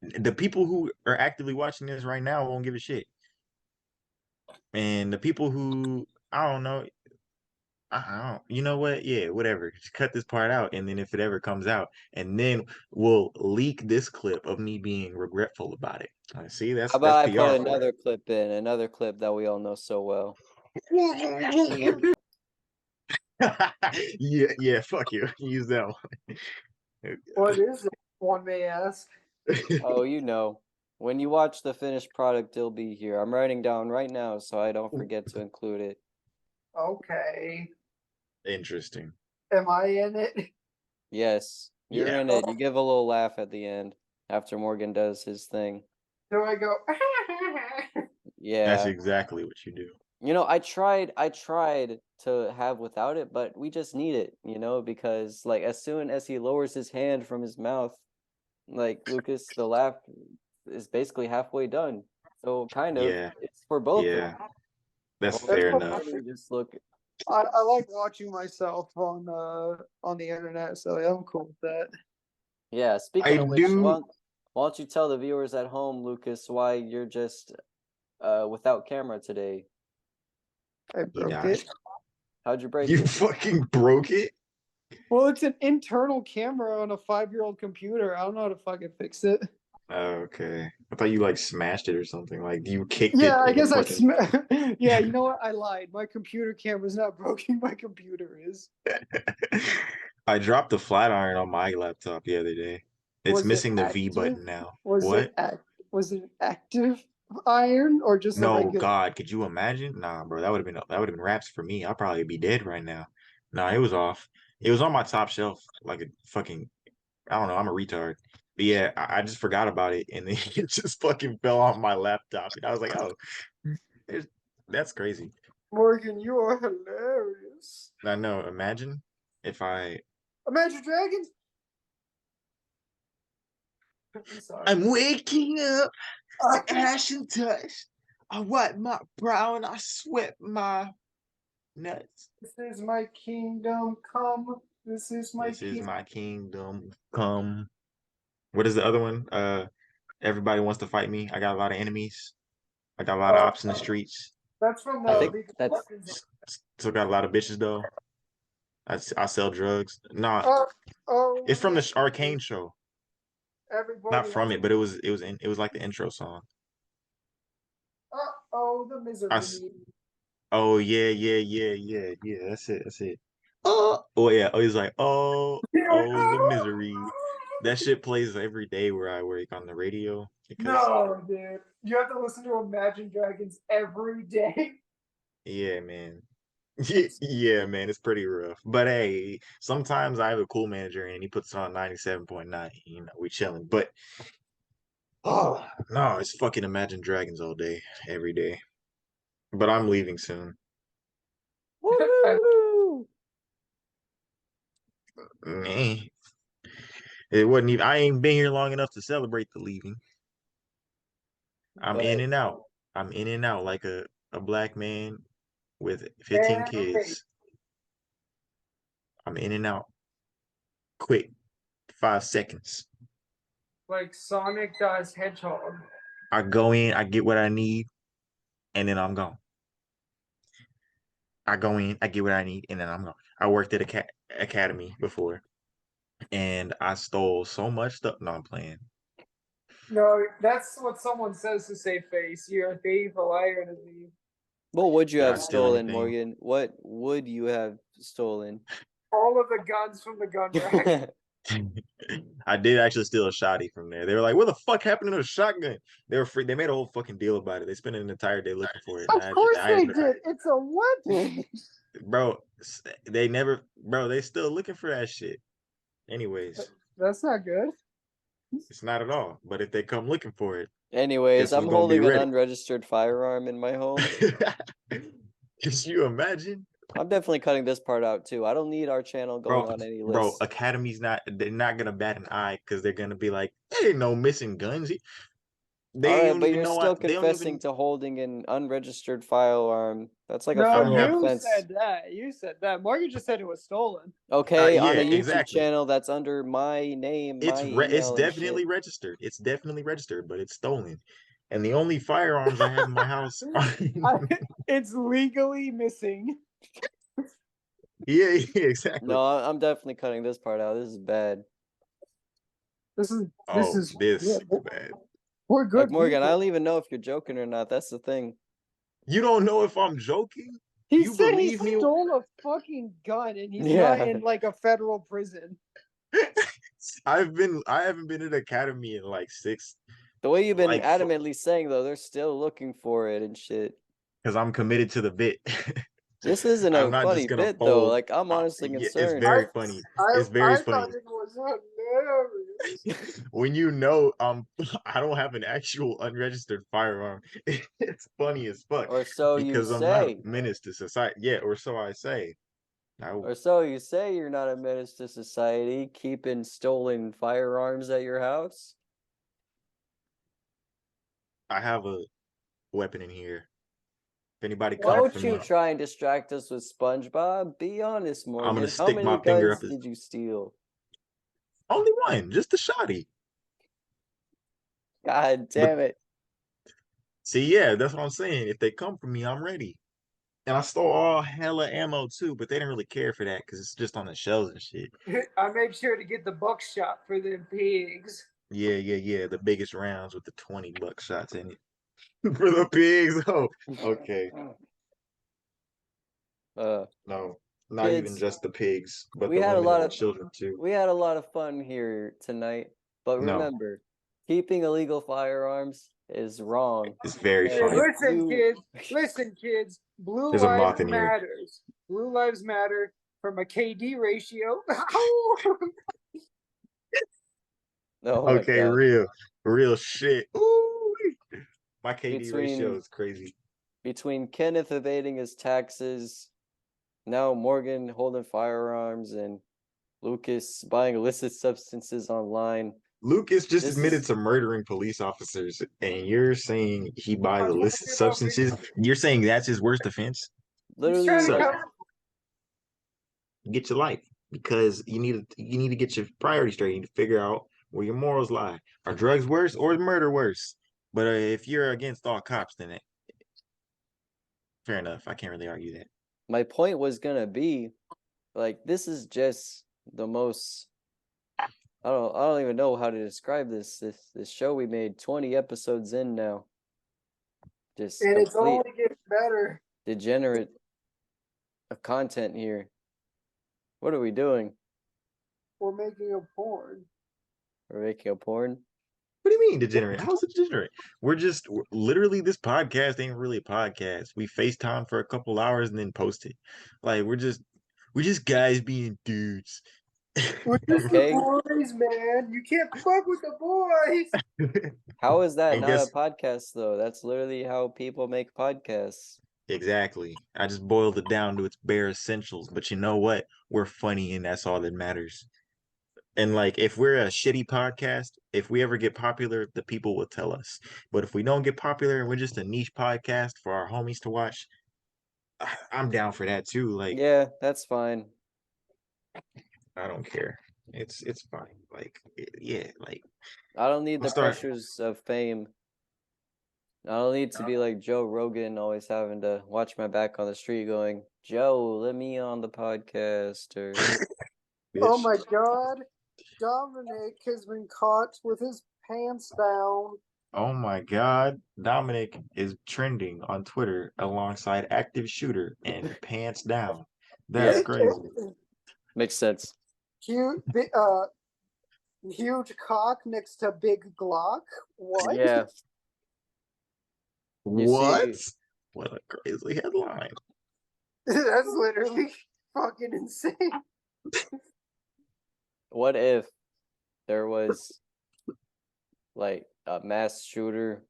the people who are actively watching this right now won't give a shit, and the people who I don't know, I don't, you know what? Yeah, whatever. Just cut this part out, and then if it ever comes out, and then we'll leak this clip of me being regretful about it. See, How that's about I PR put for another clip in, another clip that we all know so well. it. Yeah, fuck you. Use that one. What is it? One may ask. Oh, you know. When you watch the finished product, it'll be here. I'm writing down right now so I don't forget to include it. Okay. Interesting. Am I in it? Yes, you're Yeah. in it. You give a little laugh at the end after Morgan does his thing. Do I go? That's Yeah. exactly what you do. You know, I tried to have without it, but we just need it, you know, because like as soon as he lowers his hand from his mouth, like Lucas, the laugh is basically halfway done. So kind of, Yeah. it's for both of Yeah. them. That's Well, fair That's enough. Morgan just look. I like watching myself on the internet, so I'm cool with that. Yeah, speaking I of which, do. why don't you tell the viewers at home, Lucas, why you're just without camera today? I You broke died. it. How'd you break You it? fucking broke it. Well, it's an internal camera on a 5-year-old computer. I don't know how to fucking fix it. Okay. I thought you like smashed it or something. Like you kicked Yeah, it I in a guess I fucking. Yeah, you know what? I lied. My computer camera's not broken. My computer is. I dropped the flat iron on my laptop the other day. It's Was it missing the V active? button now. Was What? it active iron or just a No, regular? God, could you imagine? Nah, bro, that would have been raps for me. I'd probably be dead right now. Nah, it was off. It was on my top shelf, like a fucking I don't know, I'm a retard. But yeah, I just forgot about it and then it just fucking fell off my laptop. And I was like, oh, there's, that's crazy. Morgan, you are hilarious. I know, imagine if I Imagine Dragons. I'm sorry. I'm waking up, ash and touch. I wipe my brow and I sweat my nuts. This is my kingdom come. This is my This is kingdom. my kingdom come. What is the other one? Everybody wants to fight me. I got a lot of enemies. I got a lot of ops in the streets. That's from I the think League of that's Legends. Still got a lot of bitches though. I sell drugs. Nah, Oh, it's from the Arcane show. everybody. Not from it, but it was like the intro song. Oh, the misery. Oh yeah. That's it. Oh yeah. Oh, he's like, oh the misery. That shit plays every day where I work on the radio because No, dude. You have to listen to Imagine Dragons every day. yeah, man. Yeah, man, it's pretty rough. But hey, sometimes I have a cool manager and he puts it on 97.9. You know, we chilling. But oh no, it's fucking Imagine Dragons all day, every day. But I'm leaving soon. woo! Eh. It wasn't even I ain't been here long enough to celebrate the leaving. I'm But in and out. I'm in and out like a black man with 15 kids. I'm in and out. Quick. 5 seconds. Like Sonic does Hedgehog. I go in, I get what I need, and then I'm gone. I go in, I get what I need, and then I'm gone. I worked at a academy before, and I stole so much stuff. No, I'm playing. No, that's what someone says to save face. You're a thief, a liar, and a thief. what would you Did I have steal stolen, anything? Morgan? What would you have stolen? All of the guns from the gun rack. I did actually steal a shotty from there. They were like, "What the fuck happened to the shotgun?" They were free. They made a whole fucking deal about it. They spent an entire day looking for it. Of course they did. It's a weapon. Bro, they never, bro, they still looking for that shit. Anyways, That's not good. it's not at all. But if they come looking for it, Anyways, this was I'm gonna be holding an ready. unregistered firearm in my home. Could you imagine? I'm definitely cutting this part out too. I don't need our channel going Bro, on any bro, list. Academy's they're not gonna bat an eye because they're gonna be like, there ain't no missing guns. All They right, don't but even you're know still they don't confessing even to holding an unregistered firearm. That's like a No, don't federal have you offense. said that. You said that. Morgan just said it was stolen. Okay, on yeah, a YouTube exactly. channel that's under my name, my email, It's and definitely shit. registered. It's definitely registered, but it's stolen. And the only firearms I have in my house are It's legally missing. yeah, exactly. No, I'm definitely cutting this part out. This is bad. This Oh, is this yeah, bad. we're Like good Morgan, I people. don't even know if you're joking or not. That's the thing. You don't know if I'm joking? He You said he believe me? stole a fucking gun and he's not Yeah. in like a federal prison. I haven't been in academy in like The way you've been like adamantly saying though, they're still looking for it and shit. because I'm committed to the bit. This isn't I'm a not funny just gonna bit though. fold. Like I'm honestly Yeah, it's concerned. very funny. It's very I funny. thought it was hilarious. When you know I don't have an actual unregistered firearm, it's funny as fuck Or so you because I'm not a say. menace to society. Yeah, or so I say. Or so you say you're not a menace to society, keeping stolen firearms at your house. I have a weapon in here. If anybody comes Don't for you me, try and distract us with SpongeBob. Be honest, I'm gonna Morgan. How stick many my finger up guns his did you steal? only one, just a shotty. God But damn it. see, yeah, that's what I'm saying. If they come for me, I'm ready. And I stole all hella ammo too, but they didn't really care for that because it's just on the shelves and shit. I made sure to get the buckshot for them pigs. Yeah. The biggest rounds with the 20 buck shots in it for the pigs. Oh, okay. Uh, No, not even kids, just the pigs, but we the had a women lot and the of children too. we had a lot of fun here tonight. But No, remember, keeping illegal firearms is wrong. it's very Hey, funny. listen, kids. Blue There's a lives moth in here. matters. Blue lives matter from a KD ratio. Oh my Okay, god. real shit. Ooh, my KD ratio Between is crazy. Kenneth evading his taxes, now Morgan holding firearms, and Lucas buying illicit substances online. Lucas just This admitted is to murdering police officers, and you're saying he buys I'm illicit talking about substances? You're saying that's his worst offense? He's trying literally to So come. get your life because you need to get your priorities straight. You need to figure out where your morals lie. Are drugs worse or is murder worse? But if you're against all cops, then fair enough. I can't really argue that. my point was gonna be like this is just the most I don't even know how to describe this show we made 20 episodes in now. Just And it's complete only getting better. degenerate of content here. What are we doing? We're making a porn. We're making a porn? What do you mean degenerate? How's it degenerate? Literally this podcast ain't really a podcast. We FaceTime for a couple hours and then post it. Like we're just guys being dudes. We're just Okay. the boys, man. You can't fuck with the boys. How is that And not a guess podcast though? That's literally how people make podcasts. exactly. I just boiled it down to its bare essentials. But you know what? We're funny and that's all that matters. And like if we're a shitty podcast, if we ever get popular, the people will tell us. But if we don't get popular and we're just a niche podcast for our homies to watch, I'm down for that too. Like Yeah, that's fine. I don't care. It's fine. Like yeah, like I don't need I'll the start. pressures of fame. I don't need to be like Joe Rogan, always having to watch my back on the street going, Joe, let me on the podcast. Or Oh Bitch. my god. Dominic has been caught with his pants down. Oh my God, Dominic is trending on Twitter alongside active shooter and pants down. That's Yeah. crazy. Makes sense. Huge, huge cock next to big Glock. What? Yeah. You What? see, What a crazy headline. That's literally fucking insane. what if there was like a mass shooter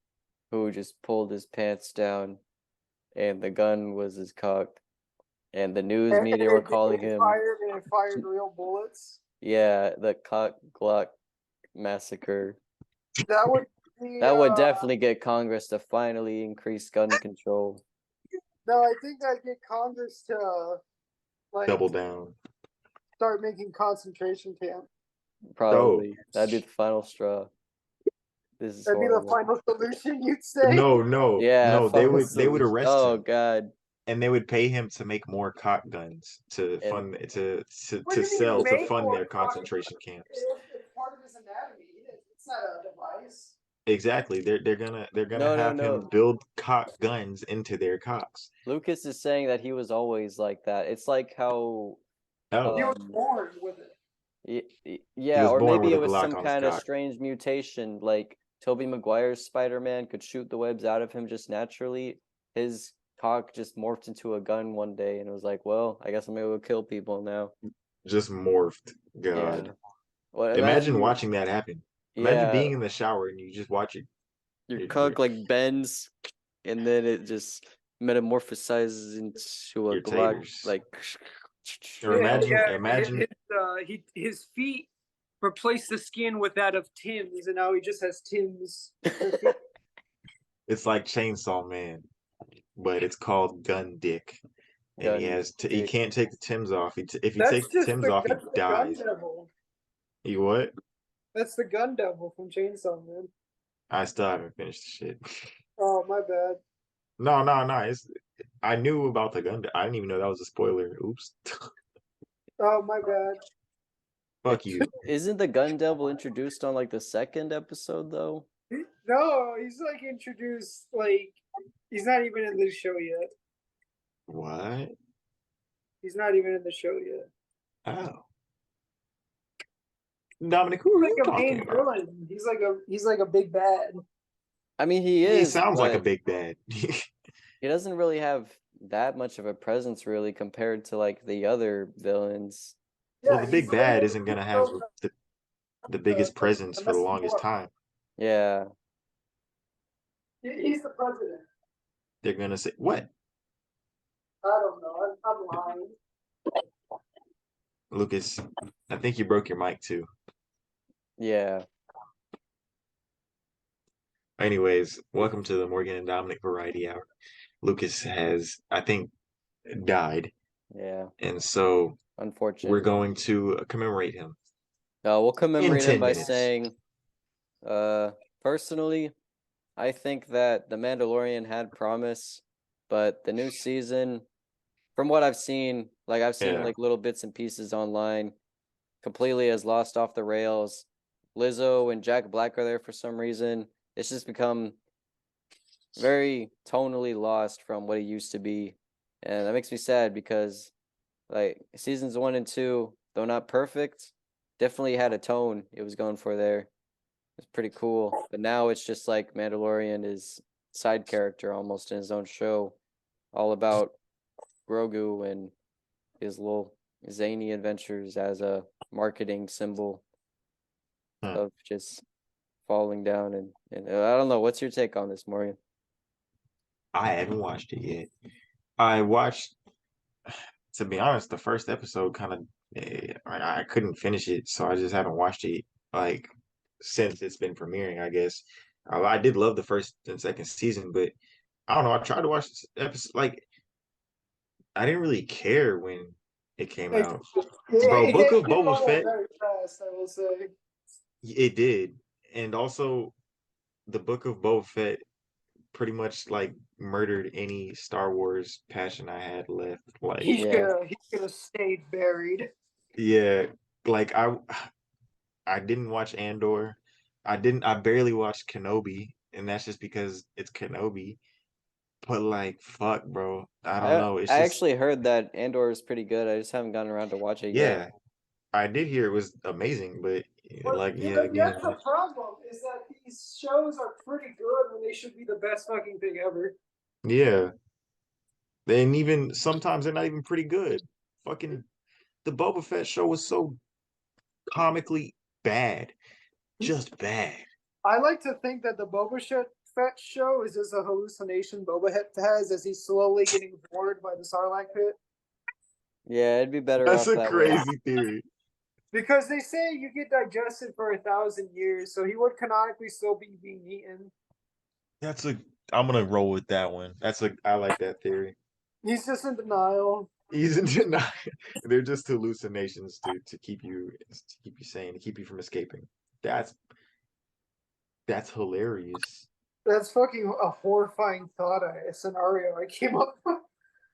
who just pulled his pants down and the gun was his cock? And the news And media were calling him, it fired real bullets. yeah, the Cock Glock massacre. That would be. That would definitely get Congress to finally increase gun control. No, I think I'd get Congress to like Double down. start making concentration camps. Probably. That'd be the final straw. This is That'd be the horrible. final solution, you'd say. No, Yeah, no. They final would solution. arrest Oh him, God. and they would pay him to make more cock guns to And- fund What to do you mean sell to make fund more their cock concentration camps. It's part of his anatomy. It's not a device. Exactly. They're gonna No, have no. him build cock guns into their cocks. Lucas is saying that he was always like that. It's like how Oh, He was born with it. yeah, was or born maybe with it a was Glock some on his kind of cock. strange mutation, like Tobey Maguire's Spider-Man could shoot the webs out of him just naturally. His cock just morphed into a gun one day, and it was like, well, I guess I'm gonna go kill people now. just morphed. God. Yeah. Well, Imagine you- watching that happen. Imagine yeah, being in the shower and you just watch it. your your- cock like bends, and then it just metamorphosizes into a Your Glock, taters. like. Or imagine his feet replaced the skin with that of Tim's, and now he just has Tim's. it's like Chainsaw Man, but it's called Gun Dick. And he Gun has he Dick. can't take the Tims off. If he That's takes the just Tims the, off, he that's the gun dies. devil. He what? That's the gun devil from Chainsaw Man. I still haven't finished the shit. Oh, my bad. No. I knew about the gun. I didn't even know that was a spoiler. Oops. Oh, my bad. Fuck you. Isn't the Gun Devil introduced on like the second episode though? No, he's like introduced, like, he's not even in this show yet. What? He's not even in the show yet. Oh. Dominic, who are He's you like a talking main about? villain. He's like a big bad. I mean, he He is. sounds like a but big bad. He doesn't really have that much of a presence, really, compared to like the other villains. Well, Yeah, the big he's bad like- isn't gonna have the biggest presence for the longest time. Yeah, He's the president. They're gonna say what? I don't know. I'm lying. Lucas, I think you broke your mic too. yeah. Anyways, welcome to the Morgan and Dominic Variety Hour. Lucas has, I think, died, Yeah. and so Unfortunate. we're going to commemorate him. We'll commemorate him 10 by minutes. saying, personally, I think that The Mandalorian had promise, but the new season, from what I've seen, like I've seen Yeah. like little bits and pieces online, completely has lost off the rails. Lizzo and Jack Black are there for some reason. It's just become very tonally lost from what it used to be. And that makes me sad because like seasons 1 and 2, though not perfect, definitely had a tone it was going for there. It's pretty cool. But now it's just like Mandalorian is side character almost in his own show, all about Grogu and his little zany adventures as a marketing symbol of just falling down and I don't know. What's your take on this, Morgan? I haven't watched it yet. I watched, to be honest, the first episode kind of, I couldn't finish it, so I just haven't watched it like since it's been premiering, I guess. I did love the first and second season, but I don't know. I tried to watch this episode, like, I didn't really care when it came out. Bro, Book of Boba Fett. Very fast, I will say. It did. And also, the Book of Boba Fett pretty much like murdered any Star Wars passion I had left. Like, He's Yeah. gonna stay buried. yeah, like I didn't watch Andor. I barely watched Kenobi, and that's just because it's Kenobi. But like, fuck, bro. I don't know. It's I just, actually heard that Andor is pretty good. I just haven't gotten around to watch it yet. yeah. I did hear it was amazing, but like, yeah, That's again, the problem, is that these shows are pretty good when they should be the best fucking thing ever. yeah. And even sometimes they're not even pretty good. Fucking the Boba Fett show was so comically bad. Just bad. I like to think that the Fett show is just a hallucination Boba Fett has as he's slowly getting bored by the Sarlacc pit. Yeah, it'd be better That's off a that way. crazy theory. Because they say you get digested for 1,000 years, so he would canonically still be being eaten. That's a. I'm gonna roll with that one. I like that theory. He's just in denial. He's in denial. They're just hallucinations to keep you sane, to keep you from escaping. That's that's hilarious. That's fucking a horrifying scenario I came up with.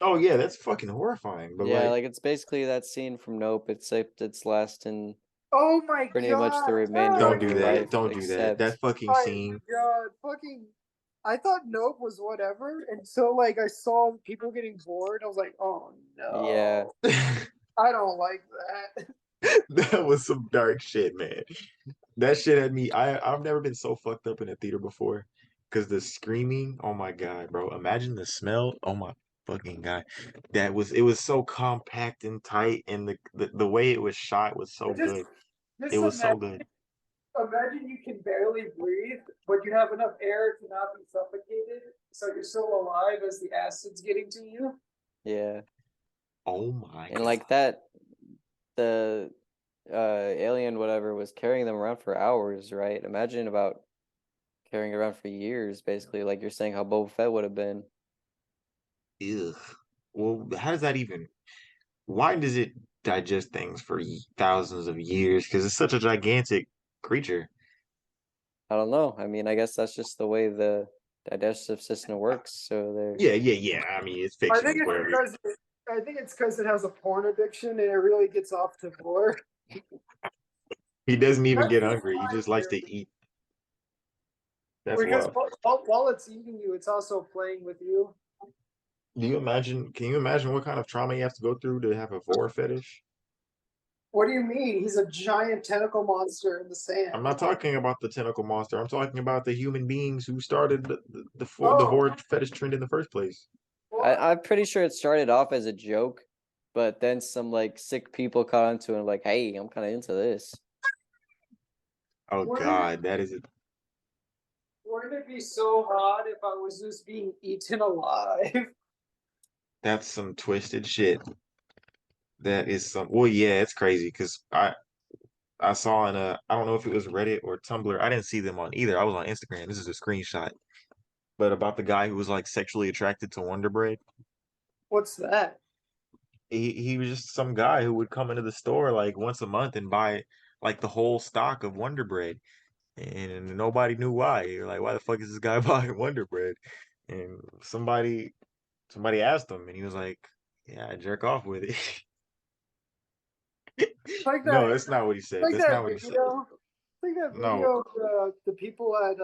Oh yeah, that's fucking horrifying. But Yeah, like, like it's basically that scene from Nope, except it's lasting Oh my pretty god! much the remainder don't of do your that. life, Don't do that. That except fucking Oh my scene. god! Fucking. I thought Nope was whatever, and so like I saw people getting bored. I was like, oh no. yeah. I don't like that. That was some dark shit, man. That shit had me. I've never been so fucked up in a theater before, because the screaming. Oh my god, bro! Imagine the smell. Oh my fucking god, it was so compact and tight, and the way it was shot was so Just, good. just It was so imagine, good. imagine you can barely breathe, but you have enough air to not be suffocated, so you're still alive as the acid's getting to you. Yeah. Oh my And god. like that, the alien whatever was carrying them around for hours, right? Imagine about carrying it around for years, basically, like you're saying how Boba Fett would have been. Ugh. Well, how does that even? Why does it digest things for thousands of years? Because it's such a gigantic creature. I don't know. I mean, I guess that's just the way the digestive system works. So they're Yeah. I mean, it's I fiction, think it's whatever. because it has a porn addiction and it really gets off to gore. He doesn't even get That's hungry. He my just likes to theory. eat. That's Because wild. while it's eating you, it's also playing with you. Do you imagine? Can you imagine what kind of trauma you have to go through to have a vor fetish? What do you mean? He's a giant tentacle monster in the sand. I'm not talking about the tentacle monster. I'm talking about the human beings who started the Oh. vor fetish trend in the first place. I'm pretty sure it started off as a joke, but then some like sick people caught onto it and like, hey, I'm kind of into this. Oh God, that is it. Wouldn't it be so hot if I was just being eaten alive? That's some twisted shit. That is some. Well, yeah, it's crazy because I saw in a, I don't know if it was Reddit or Tumblr. I didn't see them on either. I was on Instagram. This is a screenshot, but about the guy who was like sexually attracted to Wonder Bread. What's that? He was just some guy who would come into the store like once a month and buy like the whole stock of Wonder Bread, and nobody knew why. You're like, why the fuck is this guy buying Wonder Bread? And somebody asked him, and he was like, yeah, I jerk off with it. Like No, that. that's not what he said. Like That's that not what he said. video. Like that No. video of the people at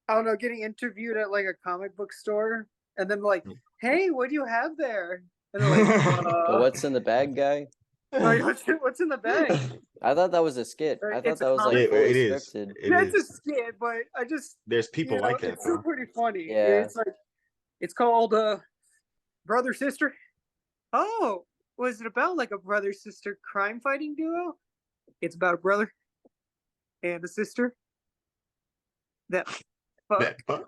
I don't know, getting interviewed at like a comic book store, and then like, hey, what do you have there? And they're like, The what's in the bag guy? like, what's in the bag? I thought that was a skit. I thought It's a that was like Yeah, fully it is. scripted. It That's a is. skit, but I just There's people like that it's still though. pretty funny. Yeah. It's like it's called brother sister. Oh, was it about like a brother sister crime fighting duo? It's about a brother and a sister that fuck. That fuck.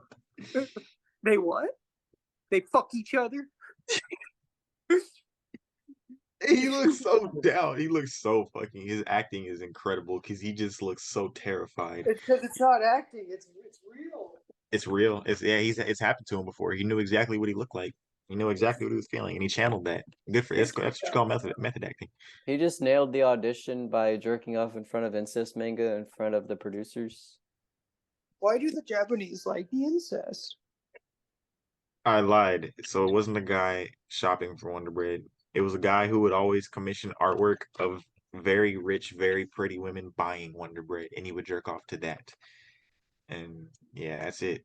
They what? They fuck each other. He looks so down. He looks so fucking. His acting is incredible because he just looks so terrified. It's because it's not acting. It's real. It's real. It's happened to him before. He knew exactly what he looked like. He knew exactly what he was feeling, and he channeled that. Good for that's what you call method acting. He just nailed the audition by jerking off in front of incest manga in front of the producers. Why do the Japanese like the incest? I lied. So it wasn't a guy shopping for Wonder Bread. It was a guy who would always commission artwork of very rich, very pretty women buying Wonder Bread, and he would jerk off to that. And yeah, that's it.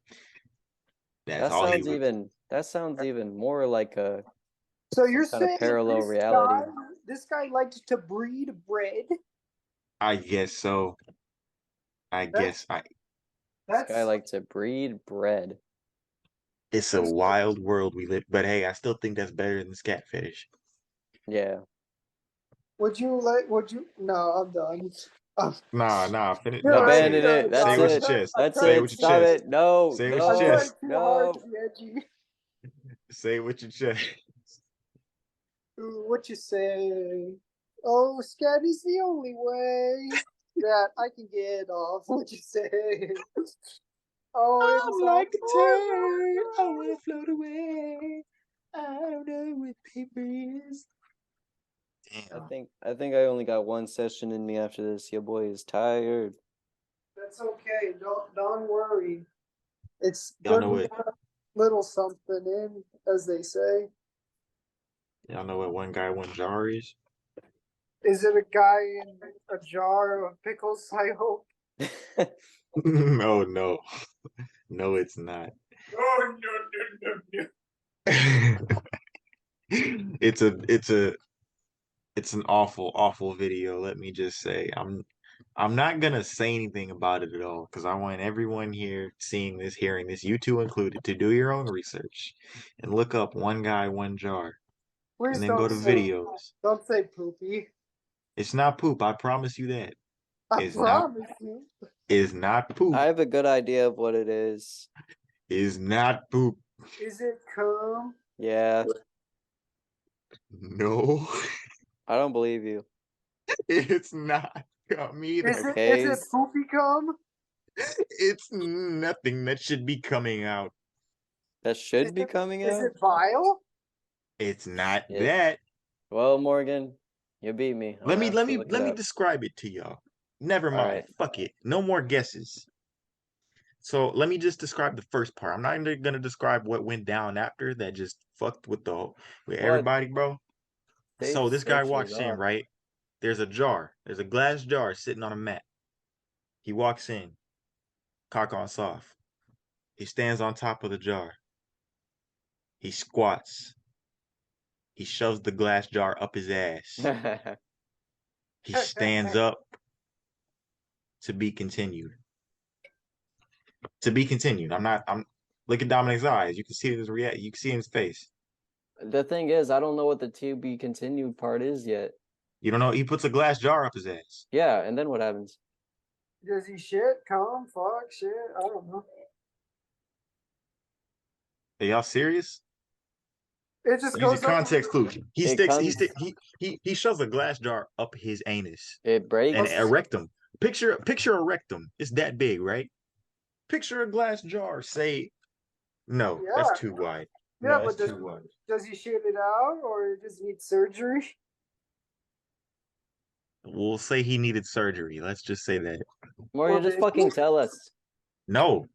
That's That all he sounds would. even. That sounds even more like a. So you're Some kind of saying parallel this reality. this guy liked to breed bread? I guess so. This guy like to breed bread. It's a wild world we live, but hey, I still think that's better than scat fetish. Yeah. Would you? No, I'm done. Nah, finish. Yeah, Nah, Abandon say it. That's say it with it. your chest. That's Say it it. with your Stop chest. it. No. Say it with no. your chest. Too hard No. to be edgy. Say it with your chest. Ooh, what you say? Oh, scat is the only way that I can get off. What you say? Oh, it is I'm all like a for turd. I love. wanna float away. I don't know what paper is. Damn. I think I only got one session in me after this. Your boy is tired. That's okay. Don't worry. It's Y'all good know we what? got a little something in, as they say. Y'all know what one guy, one jar is? Is it a guy in a jar of pickles? I hope. Oh no. No, it's not. Oh no. It's an awful, awful video, let me just say. I'm not gonna say anything about it at all because I want everyone here seeing this, hearing this, you two included, to do your own research and look up one guy, one jar, and Please then go don't to say videos. poopy. It's not poop, I promise you that. I It's not promise you. is not poop. I have a good idea of what it is. Is not poop. Is it cum? Yeah, No, I don't believe you. it's not cum either. Okay. Is it poopy cum? It's nothing that should be coming out. That should be coming Is out. it vile? It's not Shit. that. Well, Morgan, you beat me. I'm Let gonna me have let to me look let it me up. describe it to y'all. Never All mind. right. Fuck it. No more guesses. So let me just describe the first part. I'm not even gonna describe what went down after that just fucked with What? everybody, bro. So this guy Shit walks in, off. right? There's a jar. There's a glass jar sitting on a mat. He walks in, cock on soft. He stands on top of the jar. He squats. He shoves the glass jar up his ass. He stands up. To be continued. To be continued. I'm look at Dominic's eyes. You can see his react. You can see his face. The thing is, I don't know what the to be continued part is yet. You don't know. He puts a glass jar up his ass. Yeah, and then what happens? Does he shit, cum, fuck, shit? I don't know. Are y'all serious? It just Use goes your up. context clue. He It sticks. comes. He shoves a glass jar up his anus It breaks. and a rectum. Picture a rectum. It's that big, right? Picture a glass jar. Say no. Yeah. That's too wide. Yeah, No, but that's too wide. does he shit it out or does he need surgery? We'll say he needed surgery. Let's just say that. Morgan, Well, just then- fucking tell us. No,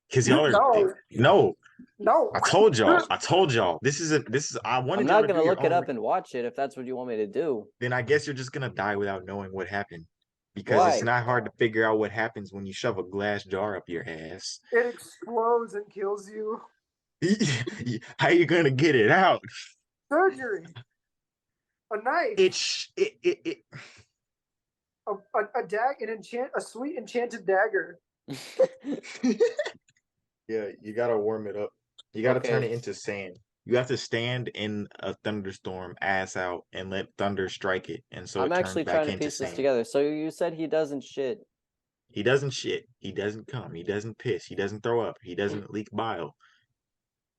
because y'all are No. no. No. I told y'all. This is. I wanted I'm y'all not to gonna do your look it own up and watch it if that's what you want me to do. Then I guess you're just gonna die without knowing what happened. Because Why? it's not hard to figure out what happens when you shove a glass jar up your ass. It explodes and kills you. How you gonna get it out? Surgery. A knife. It A sweet enchanted dagger. Yeah, you gotta warm it up. You gotta turn it Okay. into sand. You have to stand in a thunderstorm, ass out, and let thunder strike it, and so I'm it turns actually back trying to into piece this sand. together. So you said he doesn't shit. He doesn't shit. He doesn't come. He doesn't piss. He doesn't throw up. He doesn't leak bile.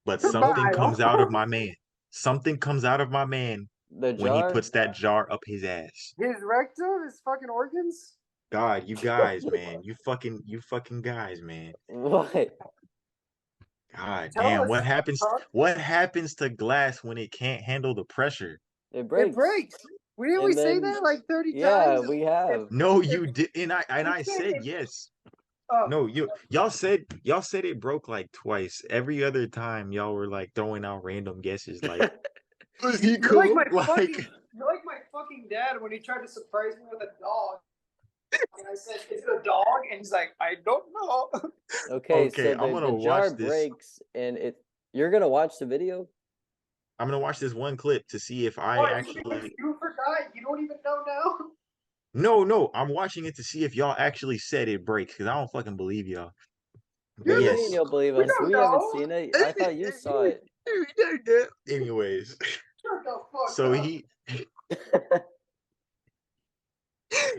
But something Bile. comes out of my man. Something comes out of my man The when he jar? puts that jar up his ass. His rectum, his fucking organs. God, you guys, man. You fucking guys, man. What? God Tell damn. us, huh? What happens to glass when it can't handle the pressure? It breaks. It breaks. Didn't And we say then- that like 30 Yeah, times? we have. No, you did and I said yes. Oh, No, y'all said it broke like twice. Every other time y'all were like throwing out random guesses like was he you're cool? like my fucking dad when he tried to surprise me with a dog. And I said, "Is it a dog?" And he's like, "I don't know." Okay, Okay, so I'm gonna the jar watch this. breaks and it. You're gonna watch the video? I'm gonna watch this one clip to see if I What, actually you forgot? You don't even know now? No, I'm watching it to see if y'all actually said it breaks because I don't fucking believe y'all. What But do you yes. mean you'll believe We us? don't We haven't know. seen it. I thought you saw it. Anyways, Shut the fuck so up. he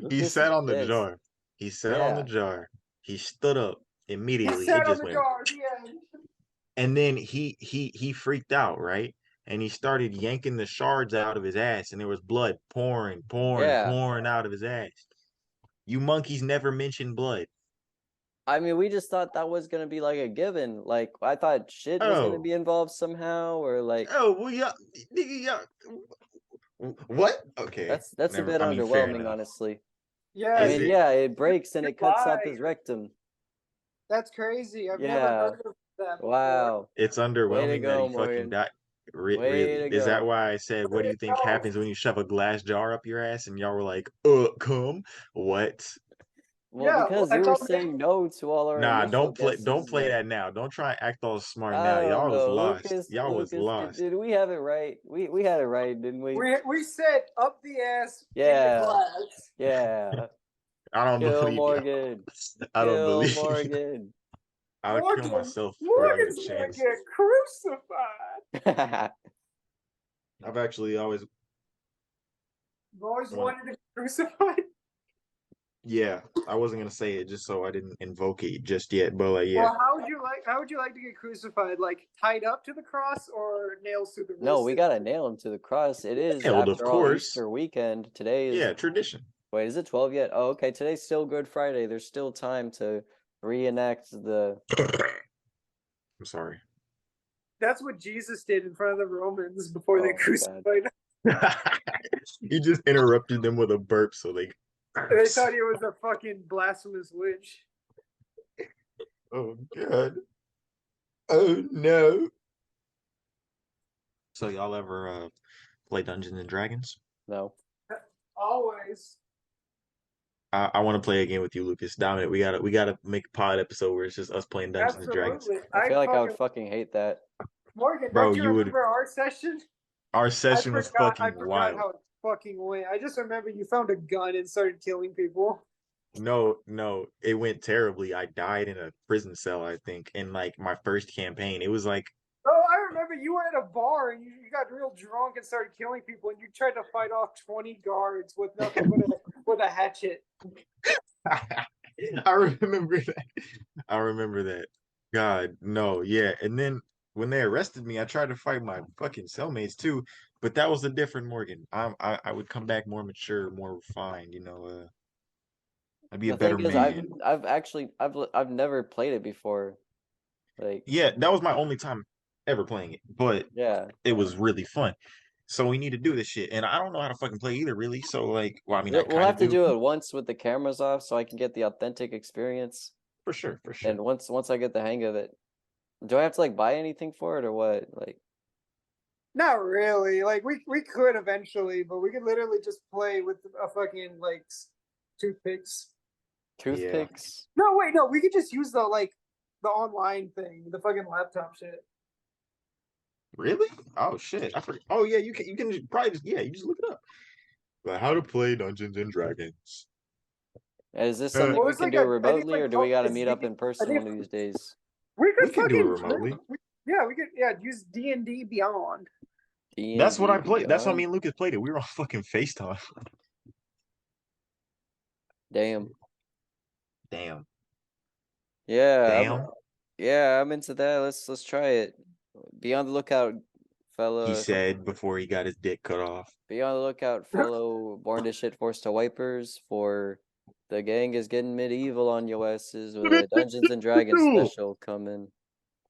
This sat is on the piss. jar. He sat on the Yeah. jar. He stood up He immediately. sat It on just the went, jar. The end. and then he freaked out, right? and he started yanking the shards out of his ass, and there was blood Yeah. pouring out of his ass. You monkeys never mentioned blood. I mean, we just thought that was gonna be like a given. Like, I thought shit was gonna Oh, be involved somehow, or like well, yeah, nigga, what? Okay, that's a never. bit I mean, fair underwhelming, enough. honestly. Yeah, I Is mean, it? yeah, it breaks and it cuts up Goodbye. his rectum. That's crazy. I've never Yeah. heard of that before. Wow. It's Way to underwhelming that go, he fucking Morgan. died. Way Really? to Is that go. why I said, what do you think No. happens when you shove a glass jar up your ass? And y'all were like, come? What? Well, Yeah, well, because I you were thought maybe saying no to all our Nah, initial don't guesses, play but that now. Don't try and act all smart now. I don't Y'all was know. lost. Lucas, Y'all was Lucas, lost. did we have it right? We had it right, didn't we? we said up the ass in the Yeah. glass. Yeah. I don't Kill believe y'all. Morgan. I don't Kill believe. Morgan. I'll kill Morgan, myself before I get a Morgan's gonna chance. get crucified. I've actually always, You've always Well- wanted to be crucified. yeah, I wasn't gonna say it just so I didn't invoke it just yet, but like, yeah. Well, how would you like to get crucified? Like tied up to the cross or nails through the wrist? No, we gotta nail him to the cross. It is Nailed, of after all course. Easter weekend. Today is Yeah, tradition. wait, is it 12 yet? Oh, okay. Today's still Good Friday. There's still time to reenact the I'm sorry. That's what Jesus did in front of the Romans before Oh they my crucified him. He just interrupted them with a burp, so they. They thought he was a fucking blasphemous witch. Oh god. Oh no. So y'all ever play Dungeons and Dragons? no. Always. I want to play a game with you, Lucas. Dominic, we gotta make a pod episode where it's just us playing Dungeons and Dragons. Absolutely. I feel like I would fucking fucking hate that. Morgan, Bro, don't you you would- remember our session? Our I session was forgot fucking wild. how it fucking went. I just remember you found a gun and started killing people. No, it went terribly. I died in a prison cell, I think, in like my first campaign. It was like, Oh, I remember you were at a bar and you got real drunk and started killing people and you tried to fight off 20 guards with nothing with a hatchet. I remember that. I remember that. God, no, yeah. And then when they arrested me, I tried to fight my fucking cellmates too, but that was a different Morgan. I would come back more mature, more refined. I'd be a The better thing is, man. I've never played it before. Like, Yeah, that was my only time ever playing it, but yeah. it was really fun. So we need to do this shit, and I don't know how to fucking play either, really. So like, well, I mean, I We'll kind have of to do. do it once with the cameras off so I can get the authentic experience. For sure. And once I get the hang of it, do I have to like buy anything for it or what? Like, Not really. Like we could eventually, but we could literally just play with a fucking like toothpicks. toothpicks? No, wait, no. We could just use the online thing, the fucking laptop shit. Really? Oh shit! I forgot. Oh yeah, you can probably just you just look it up. Like how to play Dungeons and Dragons. Is this Uh, something Well, we it's can like do a- I think remotely, or like do we got to it's meet up D- in I person think- one of these days? We could We can do it fucking remotely. we could use D&D Beyond. That's what I D&D played. That's what Beyond? me and Lucas played it. We were on fucking FaceTime. Damn. Damn. Yeah. I'm into that. Let's try it. Be on the lookout, fella. He said before he got his dick cut off. Be on the lookout, fellow Born to Shit Forced to Wipers, for the gang is getting medieval on your asses with a Dungeons and Dragons special coming.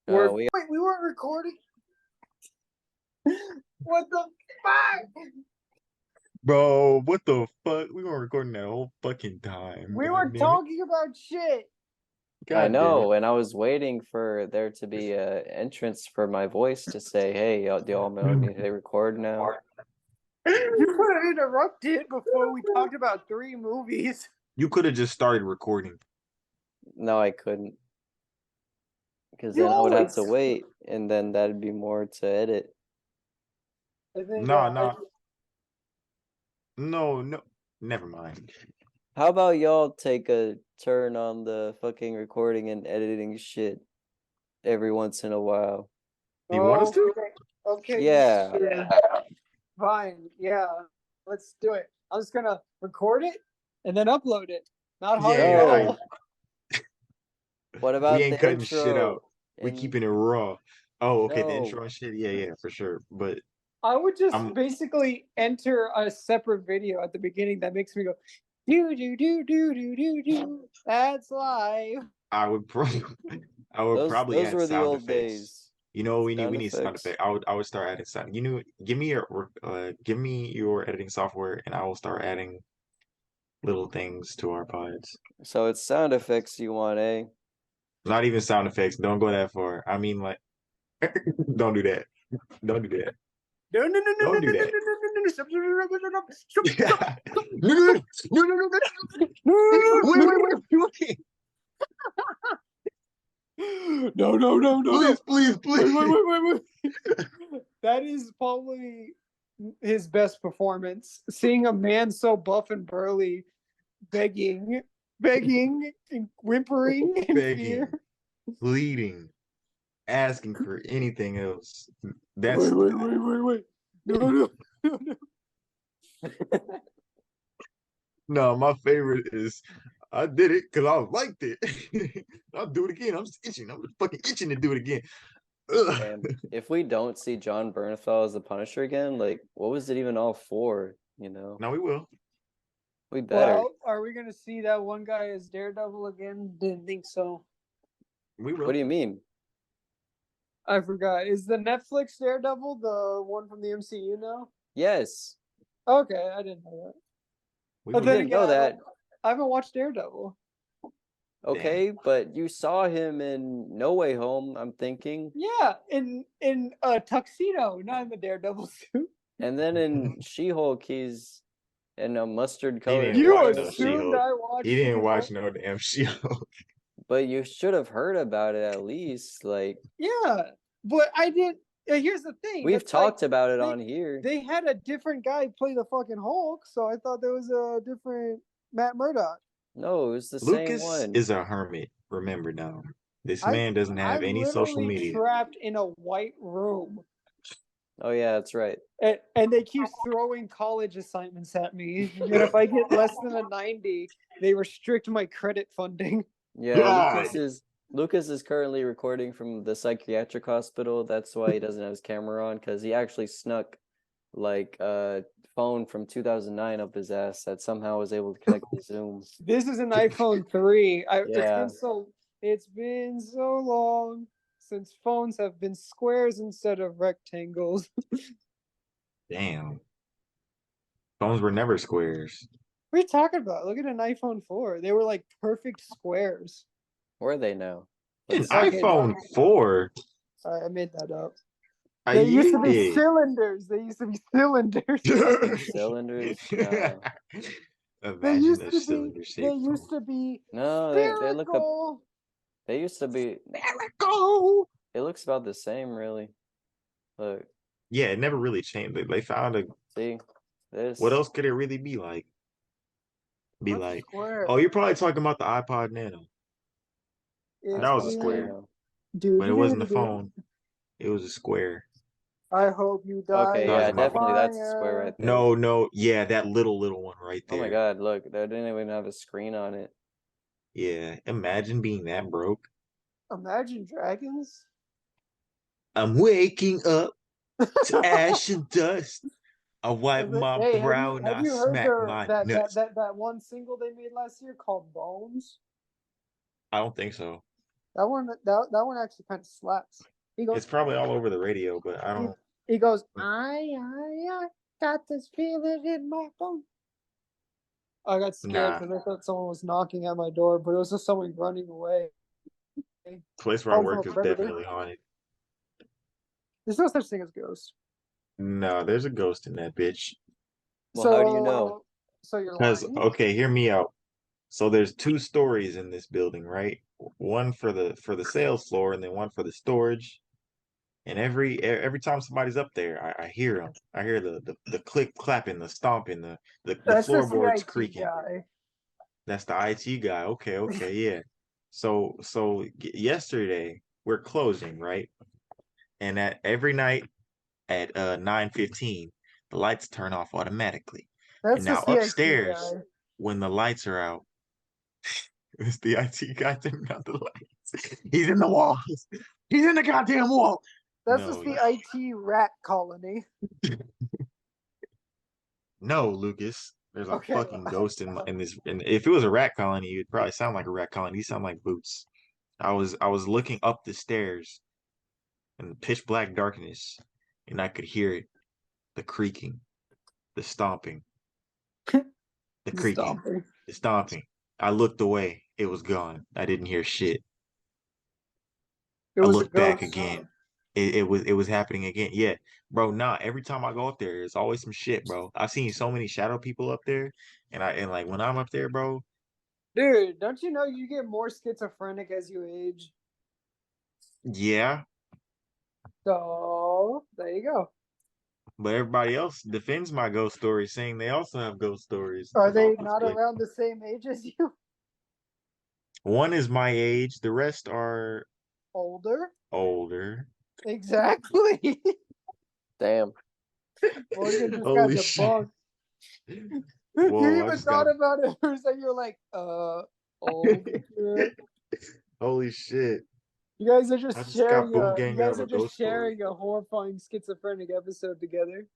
Wait, we weren't recording. What the fuck? Bro, what the fuck? We were recording that whole fucking time. We God were damn it. talking about shit. God I damn know, it. and I was waiting for there to be a entrance for my voice to say, "Hey, do y'all know me? They record now." You could have interrupted before we talked about 3 movies. You could have just started recording. No, I couldn't, because You then I would have to always- wait, and then that'd be more to edit. I think, No, never mind. How about y'all take a turn on the fucking recording and editing shit every once in a while? You want us to? Okay. Yeah. Sure. Fine. Yeah. Let's do it. I'm just gonna record it and then upload it. Not hard at Yeah, all. What about we ain't the cutting shit intro out. We and- keeping it raw. Oh, okay, the No. intro and shit. Yeah, yeah, for sure. But I would just I'm basically enter a separate video at the beginning that makes me go do do do do do do do. That's live. I would probably I would probably Those add were the sound old effects. days. You know, we Sound need sound effects. effect. I would start adding sound. You know, give me your editing software, and I will start adding little things to our pods. So it's sound effects you want, eh? Not even sound effects. Don't go that far. I mean, like, don't do that. Don't do that. No no no no no Don't no do no that. no no no stop stop stop No, no, no, no, no, no, no. Wait. no no no no Please, wait. That is probably his best performance. Seeing a man so buff and burly begging and whimpering in Begging, fear. pleading, asking for anything else. That's Wait. No. no, my favorite is I did it because I liked it. I'll do it again. I'm just itching. I'm fucking itching to do it again. Ugh. And if we don't see John Bernthal as the Punisher again, like, what was it even all for? You know, No, we will. we better. Well, are we gonna see that one guy as Daredevil again? Didn't think so. We will. What do you mean? I forgot. Is the Netflix Daredevil the one from the MCU now? Yes, Okay, I didn't know that. We But will. then didn't know again, that. I haven't watched Daredevil. Okay, but you saw him in No Way Home, I'm thinking, Yeah, in a tuxedo, not in the Daredevil suit. and then in She-Hulk, he's in a mustard He colored didn't You watch dress. no assumed She-Hulk. I watched. He didn't watch She-Hulk? no damn She-Hulk. But you should have heard about it at least. Like, Yeah, but I didn't. Here's the thing. we've it's like talked about it they- on here. They had a different guy play the fucking Hulk, so I thought there was a different Matt Murdock. No, it was the same Lucas one. is a hermit. Remember now. This I- man doesn't have I'm any social literally media. trapped in a white room, Oh yeah, that's right. and they keep throwing college assignments at me. And if I get less than a 90, they restrict my credit funding. Yeah, God. Lucas is currently recording from the psychiatric hospital. That's why he doesn't have his camera on, because he actually snuck like a phone from 2009 up his ass that somehow was able to connect to Zoom. This is an iPhone 3. Yeah. It's been so long since phones have been squares instead of rectangles. Damn. Phones were never squares. What are you talking about? Look at an iPhone 4. They were like perfect squares. Where are they now? An Let's see. iPhone 4. Sorry, I made that up. I They used to be did. cylinders. Cylinders? No. Imagine a cylinder They shaped used to be No, they look up. spherical. They used to be. phone. It looks about the same, really. Look, Yeah, it never really changed. They found a. see this. What else could it really be like? Be What's like, square? oh, you're probably talking about the iPod Nano, It's that was a been- square. Dude, but it wasn't a phone. It was a square. I hope you die. Okay, That was yeah, my definitely that's a fire. square right there. No, yeah, that little one right Oh there. my god, look, they didn't even have a screen on it. Yeah, imagine being that broke. Imagine Dragons. I'm waking up to ash and dust. I wipe my Hey, brow and have I you heard smack my that nuts. that one single they made last year called Bones? I don't think so. That one actually kind of slaps. He goes, It's probably all over the radio, but I don't. he goes, I got this feeling in my bones. I got scared Nah. because I thought someone was knocking at my door, but it was just someone running away. Place where I Oh, work no, is predator. definitely haunted. There's no such thing as ghosts. No, there's a ghost in that bitch. Well, how do you know? So you're Because lying. okay, hear me out. So there's 2 stories in this building, right? One for the sales floor, and then one for the storage. And every time somebody's up there, I hear them. I hear the click clapping, the stomping, the That's just the floorboards IT creaking. guy. That's the IT guy. Okay, yeah. So yesterday we're closing, right? And at every night at 9:15, the lights turn off automatically. That's And now just the IT upstairs, guy. when the lights are out, it's the IT guy turning out the lights. He's in the wall. He's in the goddamn wall. That's No, just the IT rat colony. no, Lucas. There's a Okay. fucking ghost in this. And if it was a rat colony, it'd probably sound like a rat colony. You sound like Boots. I was looking up the stairs in pitch black darkness, and I could hear it, the creaking, the stomping, the creaking, Stomping. the stomping. I looked away. It was gone. I didn't hear shit. It I was a looked back ghost. again. It was happening again. Yeah, bro. Nah, every time I go up there, there's always some shit, bro. I've seen so many shadow people up there, and like when I'm up there, bro. Dude, don't you know you get more schizophrenic as you age? Yeah, So there you go. but everybody else defends my ghost stories, saying they also have ghost stories. Are It's all they just not like around the same age as you? one is my age, the rest are Older? older. Exactly. Damn. Morgan just got Holy shit! debunked. Whoa, You I even just got. thought about it for a second. You're like, older. Holy shit! You guys are I just just got sharing boom a. You gang out guys of are a just ghost story. sharing a horrifying schizophrenic episode together.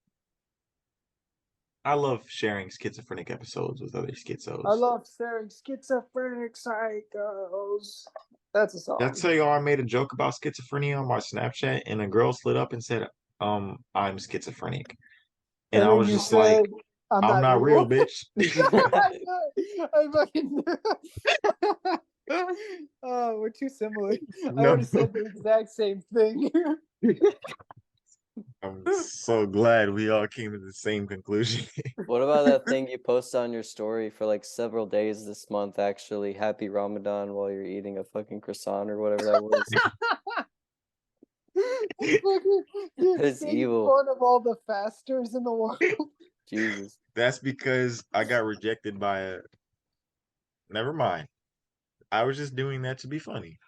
I love sharing schizophrenic episodes with other I schizos. love sharing schizophrenic psychos. That's a Did I song. tell y'all I made a joke about schizophrenia on my Snapchat and a girl slid up and said, I'm schizophrenic. And And I then was you just like, said, "I'm I'm not not real, real." bitch. I fucking. Oh, we're too similar. I No. would have said the exact same thing. I'm so glad we all came to the same conclusion. What about that thing you posted on your story for like several days this month, actually? Happy Ramadan while you're eating a fucking croissant or whatever that was. You're It's making evil. fun of all the fasters in the world. Jesus. That's because I got rejected by a. Never mind. I was just doing that to be funny.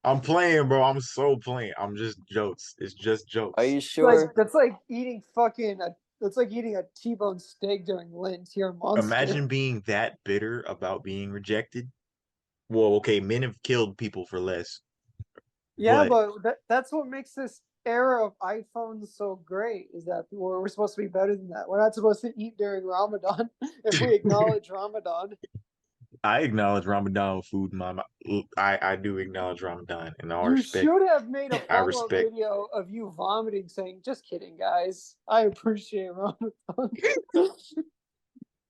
I'm playing, bro. I'm so playing. I'm just jokes. It's just Are jokes. you Like sure? that's like eating fucking a. That's like eating a T-bone steak during Lent. You're a monster. Imagine being that bitter about being rejected. Well, okay, men have killed people for less, Yeah, but but that's what makes this era of iPhones so great is that we're supposed to be better than that. We're not supposed to eat during Ramadan if we acknowledge Ramadan. I acknowledge Ramadan food, mama. I do acknowledge Ramadan, and I You respect. should have made a I follow-up respect. video of you vomiting saying, "Just kidding, guys. I appreciate Ramadan."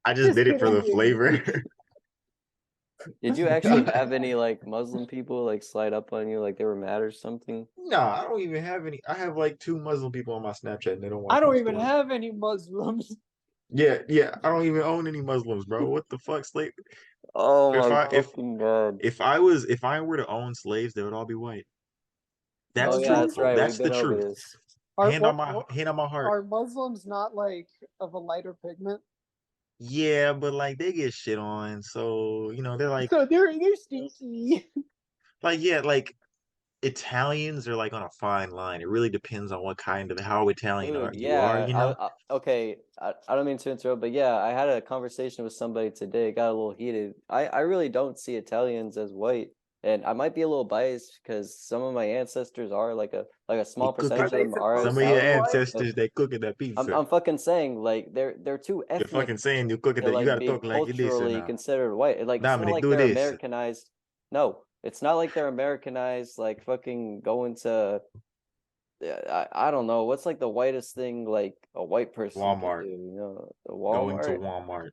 I just Just did it for the kidding. flavor. Did you actually have any like Muslim people like slide up on you like they were mad or something? Nah, I don't even have any. I have like 2 Muslim people on my Snapchat, and they don't I watch my don't even story. have any Muslims. Yeah, yeah. I don't even own any Muslims, bro. What the fuck, slave? Oh If my I fucking god. if I were to own slaves, they would all be white. Oh That's yeah, that's truthful. right. We've That's the been over truth. this. Are Hand on my heart. are Muslims not like of a lighter pigment? Yeah, but like they get shit on, so they're So they're stinky. yeah, like Italians are like on a fine line. It really depends on what kind of how Italian Dude, you are, yeah. Okay, I don't mean to interrupt, but yeah, I had a conversation with somebody today. It got a little heated. I really don't see Italians as white, and I might be a little biased because some of my ancestors are like a small They cook Are percentage it. of they them are Some of your supposed to be Italian. white? But ancestors they cooking that I'm pizza. I'm fucking saying like they're too You're ethnic fucking saying you cooking to that. You like gotta be talk like this or culturally now. considered white. Like it's not Dominic, like do they're this. Americanized. No, it's not like they're Americanized, like fucking going to yeah, I don't know. What's like the whitest thing like a white person could do, Walmart. The Going to Walmart? Walmart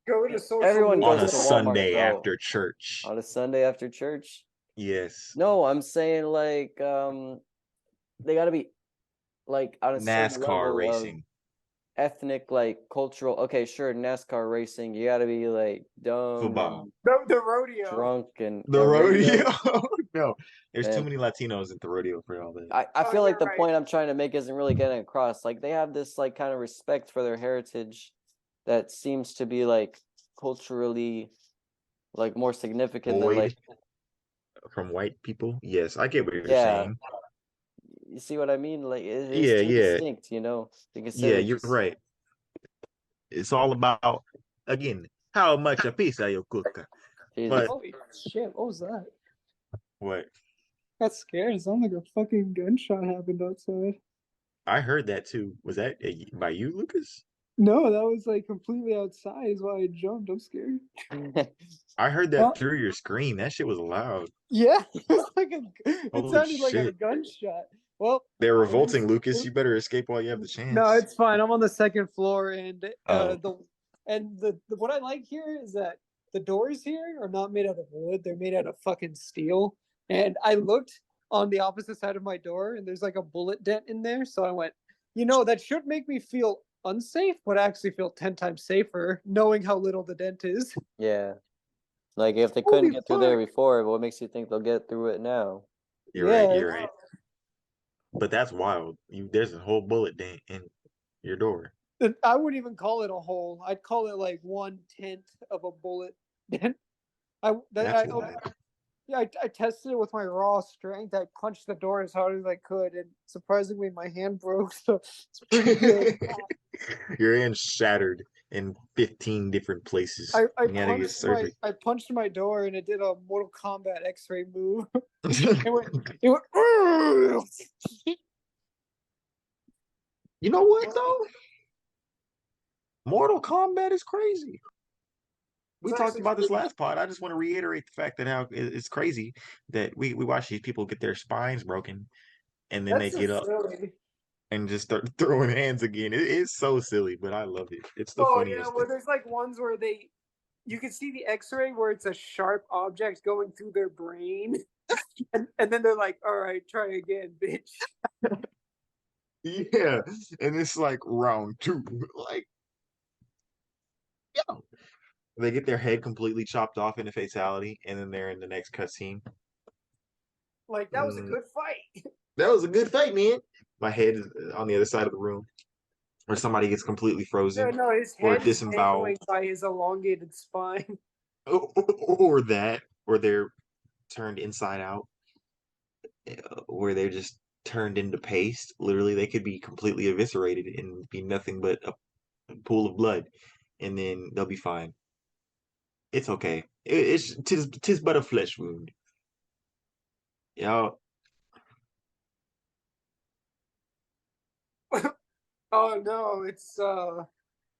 Go to social Everyone on goes a to media. Walmart, Sunday bro. after church. On a Sunday after church? Yes. No, I'm saying like they gotta be like on a certain NASCAR level of racing. ethnic, like cultural. Okay, sure, NASCAR racing, you gotta be like dumb Football. and The rodeo. drunk and The a rodeo. No, there's too Man, many Latinos at the rodeo for all that. I Oh, feel like you're the right. point I'm trying to make isn't really getting across. Like they have this like kind of respect for their heritage that seems to be like culturally like more significant than like Void from white people. Yes, I get what you're yeah, saying. you see what I mean? Like it is Yeah, too yeah, distinct, to yeah. consider You're just right. It's all about again how much a piece of you cook. Jesus. But Holy shit! What was that? what? got scared. It sounded like a fucking gunshot happened outside. I heard that too. Was that by you, Lucas? No, that was like completely outside. Is why I jumped. I'm scared. I heard Huh? that through your screen. That shit was loud. Yeah, it was like it Holy sounded like a shit. gunshot. Well, They're at revolting, least Lucas. You better escape while you have the no, chance. it's fine. I'm on the second floor, and Oh. the what I like here is that the doors here are not made out of wood; they're made out of fucking steel. And I looked on the opposite side of my door, and there's like a bullet dent in there. So I went, that should make me feel unsafe, but I actually feel 10 times safer knowing how little the dent is. Yeah. Like if they couldn't Holy get through there fuck. before, what makes you think they'll get through it now? You're right, Yeah. you're right. But that's wild. There's a whole bullet dent in your door. I wouldn't even call it a hole. I'd call it like 1/10 of a bullet dent. That's wild. Yeah, I tested it with my raw strength. I punched the door as hard as I could, and surprisingly, my hand broke. So it's pretty good. Your hand shattered in 15 different places. You gotta get surgery. I punched my door, and it did a Mortal Kombat X-ray move. You It went. know what though? Mortal Kombat is crazy. We talked about this last pod. I just want to reiterate the fact that how it's crazy that we watch these people get their spines broken and then they get up and just start throwing hands again. It is so silly, but I love it. It's the funniest where thing. there's like ones where you can see the X-ray where it's a sharp object going through their brain, and then they're like, "All right, try again, bitch." Yeah, and it's like round 2. Like, yo, they get their head completely chopped off in a fatality, and then they're in the next cutscene. Like that was a good fight. That was a good fight, man. My head is on the other side of the room, or somebody gets completely frozen, No, his or head is disemboweled, dangling by his elongated spine. or that, or they're turned inside out, where they're just turned into paste. Literally, they could be completely eviscerated and be nothing but a pool of blood, and then they'll be fine. It's okay. Tis but a flesh wound. Y'all. Oh no, it's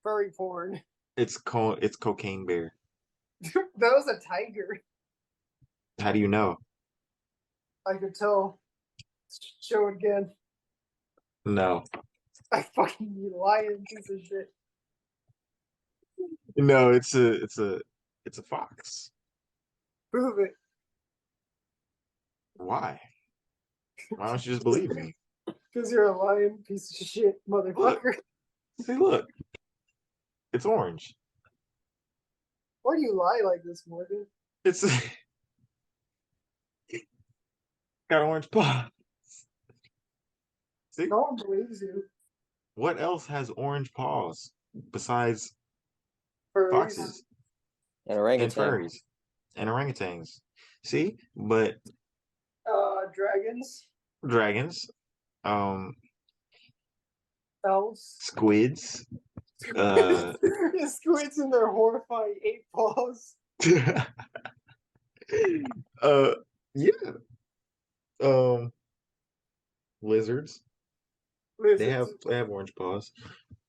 furry porn. It's Cocaine Bear. That was a tiger. How do you know? I could tell. Show it again. No. I fucking lying piece of shit. No, it's a fox. Prove it. Why? Why don't you just believe me? Because you're a lying piece of shit, motherfucker. See, look. It's orange. Why do you lie like this, Morgan? It's got orange paws. See? No one believes you. What else has orange paws besides Furries. foxes And and orangutans. furries and orangutans? See? But Dragons. dragons, Elves. squids, Squids in their horrifying 8 paws. yeah. Lizards. They have orange paws.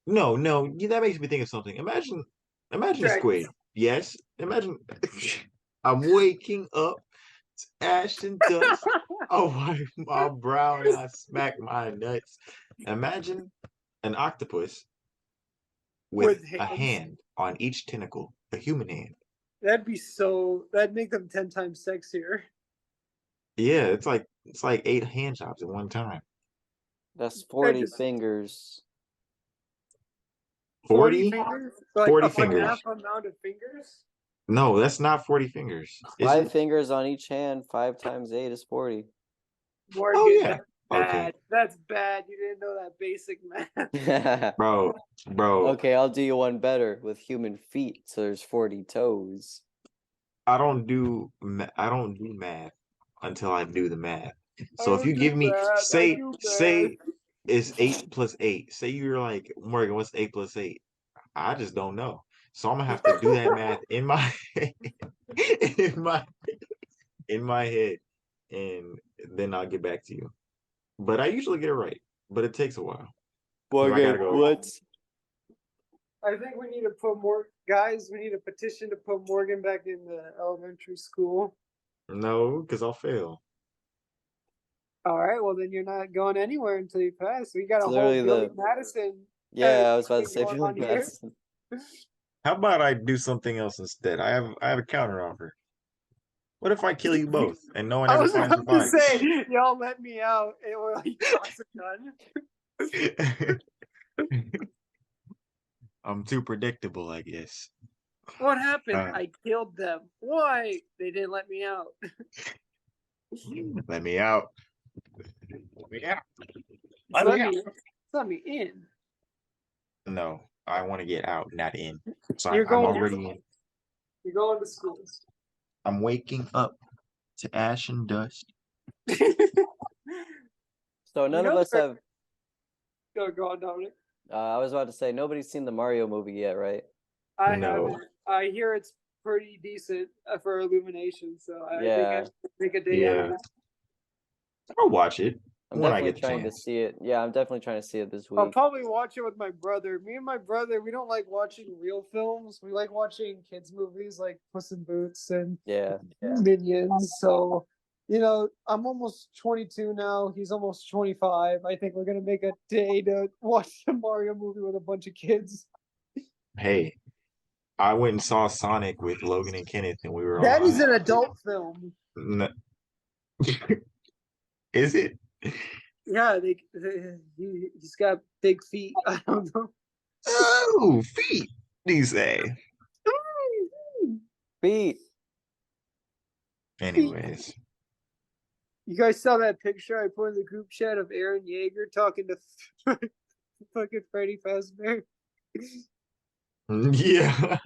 No, that makes me think of something. Imagine a squid. Yes. Imagine I'm waking up to ash and dust. I wipe my brow and I smack my nuts. Imagine an octopus with a hand on each tentacle, a human hand. That'd make them 10 times sexier. Yeah, it's like 8 hand jobs at one time. That's 40 fingers. 40 fingers? 40 fingers. Half amount of fingers? No, that's not 40 fingers. 5 fingers on each hand. 5 times 8 is 40. Morgan, oh yeah. Bad. Okay. That's bad. You didn't know that basic math. Bro. Okay, I'll do you one better with human feet. So there's 40 toes. I don't do math until I do the math. So if you give me say it's 8 plus 8. Say you're like, Morgan, what's 8 plus 8? I just don't know. So I'm gonna have to do that math in my in my head. and then I'll get back to you. But I usually get it right, but it takes a while. I Morgan, gotta go. what? I think we need to put more guys. We need a petition to put Morgan back in the elementary school. No, because I'll fail. All right, well then you're not going anywhere until you pass. We got It's a whole literally Billy the Madison. yeah. I was about to thing say going Billy on here. Madison. How about I do something else instead? I have a counter offer. What if I kill you both and no one I ever was finds the about to body? say, y'all let me out, and we're like toss a gun. I'm too predictable, I guess. What happened? Uh. I killed them. Why? They didn't let me out. Let me out. Let me out. Let me in. No, I want to get out, not in. So You're I'm going- already in. You're going to school. I'm waking up to ash and dust. So none of us have. Go on, Dominic. I was about to say nobody's seen the Mario movie yet, right? I No. haven't. I hear it's pretty decent for Illumination, so I think I Yeah. should make a day out of Yeah. it. I'll watch it I'm when I definitely get the trying to chance. see it. Yeah, I'm definitely trying to see it this I'll week. probably watch it with my brother. Me and my brother, we don't like watching real films. We like watching kids' movies like Puss in Boots and Yeah. Minions. So, you know, I'm almost 22 now. He's almost 25. I think we're gonna make a day to watch the Mario movie with a bunch of kids. Hey, I went and saw Sonic with Logan and Kenneth, and we were all. That is an adult film. Is it? Yeah, he's got big feet. I don't know. Oh, feet, do you say? Beat. Anyways, You guys saw that picture I put in the group chat of Aaron Yeager talking to fucking Freddy Fazbear? yeah.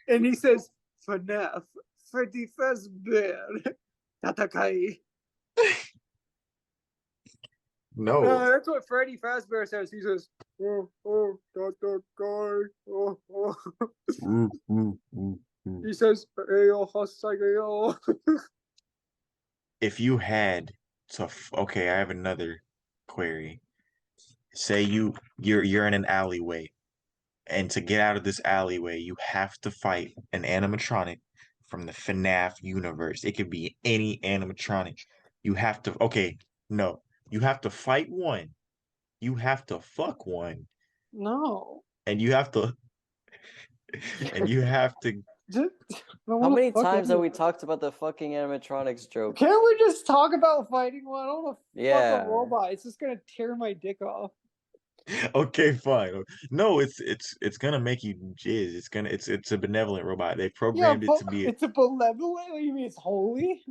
And he says, FNAF, Freddy Fazbear, Tatakai. No. That's what Freddy Fazbear says. He says, Tatakai. He says, Ayo Hasageyo. If you had to, okay, I have another query. Say you're in an alleyway, and to get out of this alleyway, you have to fight an animatronic from the FNAF universe. It could be any animatronic. You have to, okay, no, you have to fight one. You have to fuck one, No. and you have to, and you have to. How many times have we talked about the fucking animatronics joke? Can't we just talk about fighting one? I don't want to Yeah. fuck a robot. It's just gonna tear my dick off. Okay, fine. No, it's gonna make you jizz. It's a benevolent robot. They programmed it to be. It's a benevolent. You mean it's holy?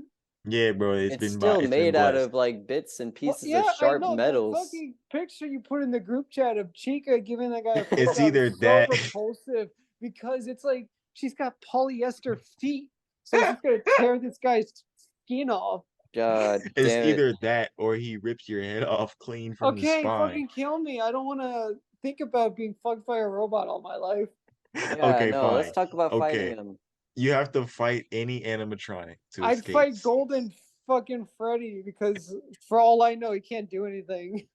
Yeah, bro. It's still made out blessed. of like bits and Well, pieces yeah, of sharp I know. metals. The fucking picture you put in the group chat of Chica giving that guy a It's blowjob either is that- so repulsive because it's like she's got polyester feet, so she's gonna tear this guy's skin off. God It's damn either it. that or he rips your head off clean from the Okay, spine. fucking kill me. I don't want to think about being fucked by a robot all my life. Yeah, Okay, no, fine. let's talk about fighting Okay. them. You have to fight any animatronic to I'd escape. fight Golden fucking Freddy because for all I know, he can't do anything.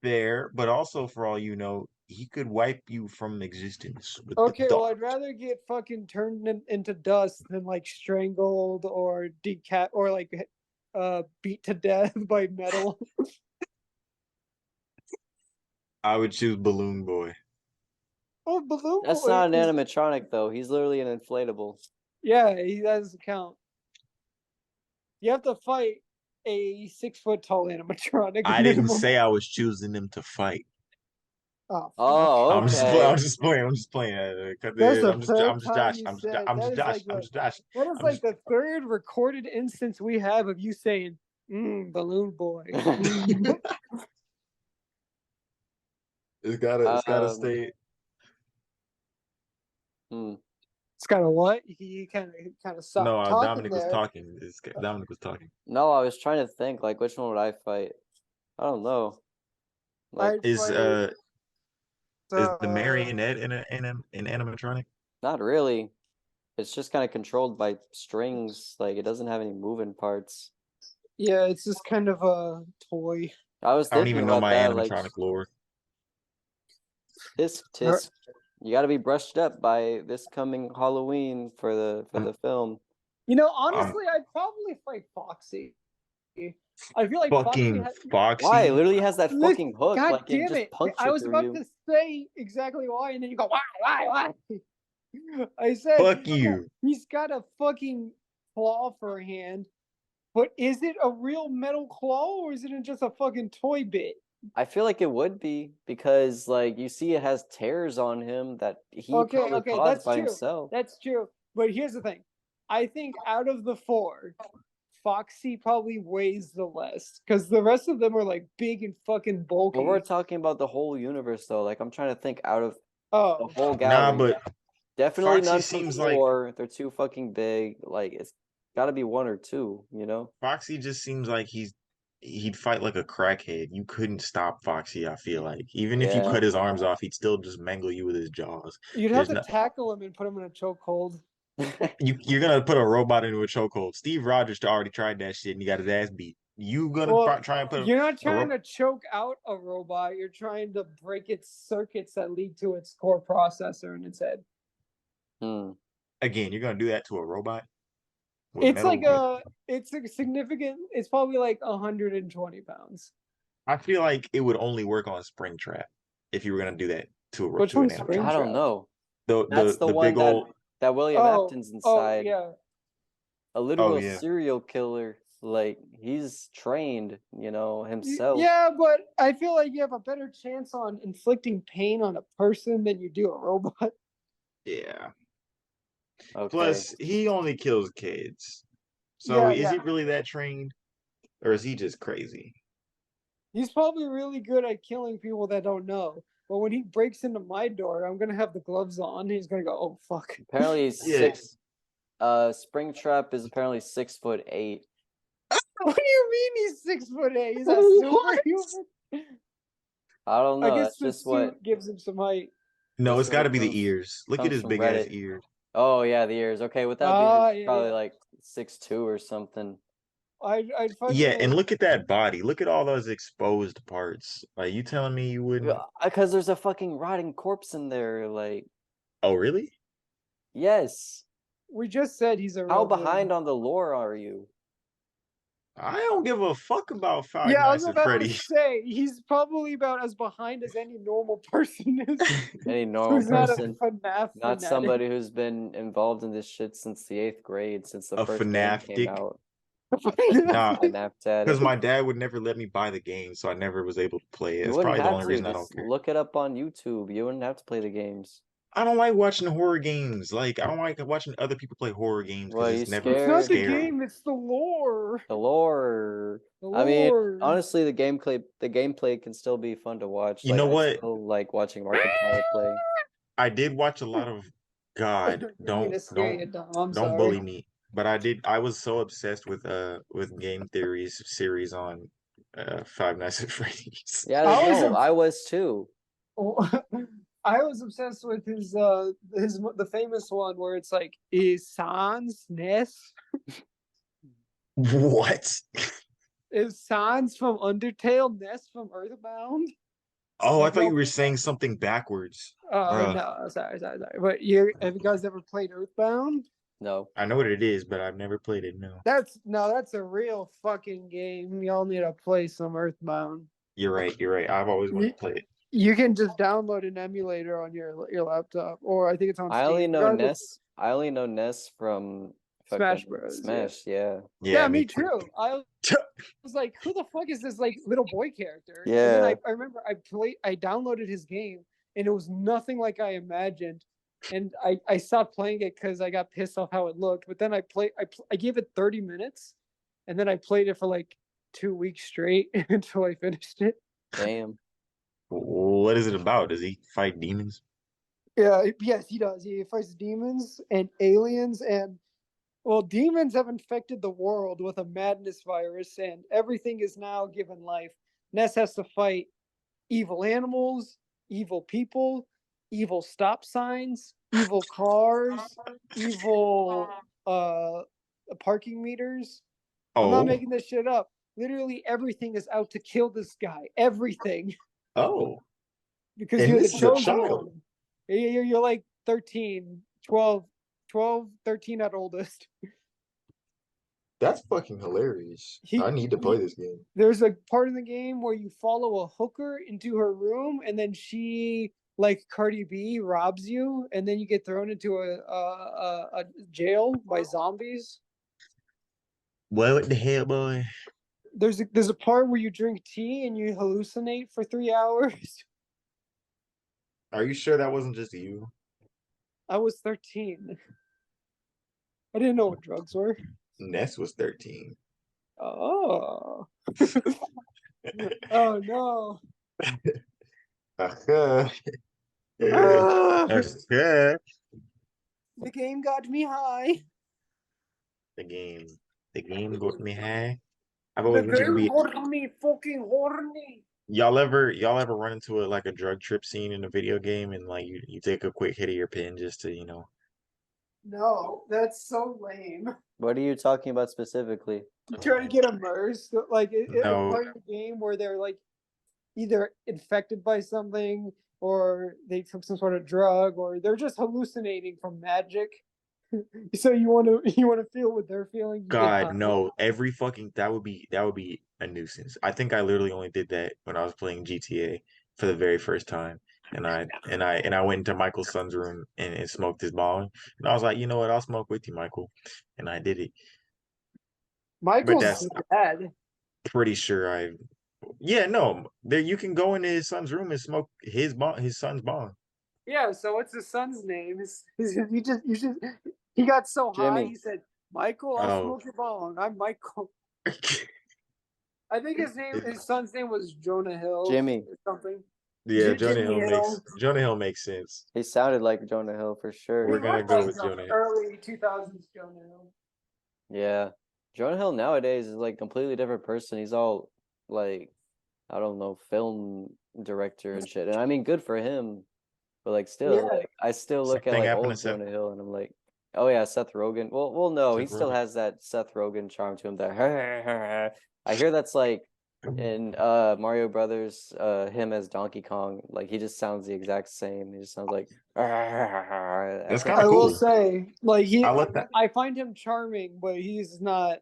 There, but also for all you know, he could wipe you from existence. With Okay, the well, I'd rather get fucking turned into dust than like strangled or or like beat to death by metal. I would choose Balloon Boy. Oh, Balloon That's Boy not an is- animatronic though. He's literally an inflatable. Yeah, he doesn't count. You have to fight a 6 foot tall animatronic. I didn't minimum. say I was choosing them to fight. Oh, Oh, I'm just okay. I'm just playing. I'm just playing. That's the I'm just third I'm just time Josh. you I'm just said I'm that just is Josh. like I'm the- just Josh. that is I'm like just- the third recorded instance we have of you saying, Balloon Boy. Mm. It's gotta stay. It's kind of what? You kind of stopped No, talking Dominic was there. talking. Dominic was talking. No, I was trying to think like which one would I fight? I don't know. Like I'd Is fight, the marionette in an animatronic? not really. It's just kind of controlled by strings. Like it doesn't have any moving parts. Yeah, it's just kind of a toy. I was I don't thinking even know about my that. Like animatronic lore. tisk. You got to be brushed up by this coming Halloween for the film. You know, I'm honestly, I'd probably fight Foxy. I feel like Foxy fucking has. Why? It Foxy. literally has that Listen, fucking hook. God Like it damn just it! punch I it was through about you. to say exactly why, and then you go why? I said, Fuck you. he's got a fucking claw for a hand, but is it a real metal claw or is it just a fucking toy bit? I feel like it would be because like you see it has tears on him that he probably Okay, caused that's by true. himself. That's true. But here's the thing. I think out of the four, Foxy probably weighs the less because the rest of them are like big and fucking bulky. But we're talking about the whole universe though. Like I'm trying to think out of the Oh, whole Nah, gallery. but Definitely Foxy none from seems like 4. They're too fucking big. Like it's got to be 1 or 2. You know. Foxy just seems like he'd fight like a crackhead. You couldn't stop Foxy, I feel like. Even if you Yeah. cut his arms off, he'd still just mangle you with his jaws. you'd have There's to no tackle him and put him in a chokehold. you're gonna put a robot into a chokehold. Steve Rogers already tried that shit and he got his ass beat. You gonna Well, try and put you're not a trying to choke out a robot. You're trying to break its circuits that lead to its core processor in its head. Hmm. again, you're gonna do that to a robot with It's metal. like it's a significant. It's probably like 120 pounds. I feel like it would only work on Springtrap if you were gonna do that to Which an one's animatronic. I don't Springtrap? know. The That's the the one big old that William Oh, Afton's oh inside. yeah. A literal yeah. serial killer. Like he's trained, you know, himself. Yeah, but I feel like you have a better chance on inflicting pain on a person than you do a robot. Yeah. Okay. Plus, he only kills kids. So Yeah, is yeah. he really that trained? Or is he just crazy? He's probably really good at killing people that don't know. But when he breaks into my door, I'm gonna have the gloves on. He's gonna go, "Oh fuck." Apparently he's Yeah. 6. Springtrap is apparently 6'8". What do you mean he's 6'8"? He's a What? superhuman. I don't I know. guess That's the just suit what gives him some height. No, this it's gotta what be the comes ears. Look at comes his from big ass Reddit. ears. Oh yeah, the ears. Okay, without the Ah, ears, yeah, probably yeah. like 6'2" or something. I'd fucking Yeah, and like, look at that body. Look at all those exposed parts. Like you telling me you wouldn't Because there's a fucking rotting corpse in there. Like, Oh really? yes. we just said he's a How real behind dude. on the lore are you? I don't give a fuck about Five Yeah, I Nights was at about to Freddy's. say he's probably about as behind as any normal person is. Any normal Who's not a person, FNAF not fanatic. somebody who's been involved in this shit since the 8th grade, since the A first game came fanaftic. out. Nah, FNAF because daddy. my dad would never let me buy the game, so I never was able to play it. You It's wouldn't probably the have only to. reason I don't Just care. look it up on YouTube. You wouldn't have to play the games. I don't like watching horror games. Like I don't like watching other people play horror games What, because are you it's never It's not the scared? scary. game, it's the lore. The lore. The I mean, lore. honestly, the gameplay can still be fun to watch. You Like know I what? still like watching Markiplier play. I did watch a lot of God, Didn't mean to scare you, Dom. I'm don't sorry. bully me. But I was so obsessed with game theories series on Five Nights at Freddy's. Yeah, I I was too. I was obsessed with his the famous one where it's like, is Sans Ness? What? Is Sans from Undertale, Ness from Earthbound? Oh, I Like, thought you no. were saying something backwards. Oh Bruh. no, sorry. But have you guys ever played Earthbound? No. I know what it is, but I've never played it, no. That's a real fucking game. Y'all need to play some Earthbound. You're right. I've always wanted to play it. You can just download an emulator on your laptop, or I think it's on I Steam. only know Regardless- Ness. I only know Ness from Smash fucking Bros, Smash, yeah. Yeah, me too. I was like, who the fuck is this like little boy character? And then Yeah. I remember I downloaded his game and it was nothing like I imagined. And I stopped playing it because I got pissed off how it looked. But then I gave it 30 minutes and then I played it for like 2 weeks straight until I finished it. Damn. What is it about? Does he fight demons? Yeah, yes, he does. He fights demons and aliens and well, demons have infected the world with a madness virus, and everything is now given life. Ness has to fight evil animals, evil people, evil stop signs, evil cars, evil parking meters. I'm not Oh, making this shit up. Literally everything is out to kill this guy. Everything. oh, Because and you're the this is a chosen child. one. You're like 13, 12, 13 at oldest. That's fucking hilarious. I need to play this game. There's a part in the game where you follow a hooker into her room, and then she, like Cardi B, robs you, and then you get thrown into a jail by zombies. What the hell, boy? There's a part where you drink tea and you hallucinate for 3 hours. Are you sure that wasn't just you? I was 13. I didn't know what drugs were. Ness was 13. Oh. Oh no. Uh-huh. Ah! Uh-huh. The game got me high. The game got me high. I The believe you could game be. got me fucking horny. Y'all ever run into like a drug trip scene in a video game and like you take a quick hit of your pen just to No, that's so lame. What are you talking about specifically? You try to get immersed, like a No. part of the game where they're like either infected by something, or they took some sort of drug, or they're just hallucinating from magic. So you want to feel what they're feeling. You get God, high. no. Every fucking that would be a nuisance. I think I literally only did that when I was playing GTA for the very first time. And I went into Michael's son's room and smoked his bong. And I was like, you know what, I'll smoke with you, Michael. And I did it. But Michael's that's dad. pretty sure yeah, no. There you can go into his son's room and smoke his son's bong. Yeah. So what's his son's name? He got so high. Jimmy. He said, "Michael, I'll Oh. smoke your bong. I'm Michael." I think his son's name was Jonah Hill. Jimmy. Or something. Yeah, Jimmy Hill. Jonah Hill makes sense. He sounded like Jonah Hill for sure. We're He gonna looked go like with some Jonah Hill. early 2000s Jonah Hill. Yeah. Jonah Hill nowadays is like a completely different person. He's all like, I don't know, film director and shit. And I mean, good for him. But like, still, Yeah. like, I still look at Something like happened to old Seth- Jonah Hill and I'm like, oh yeah, Seth Rogen. Well, no, he Seth still Rogen. has that Seth Rogen charm to him. That I hear that's like in Mario Brothers, him as Donkey Kong. Like he just sounds the exact same. He just sounds like. That's kinda kinda I will cool. say, like I find him charming, but he's not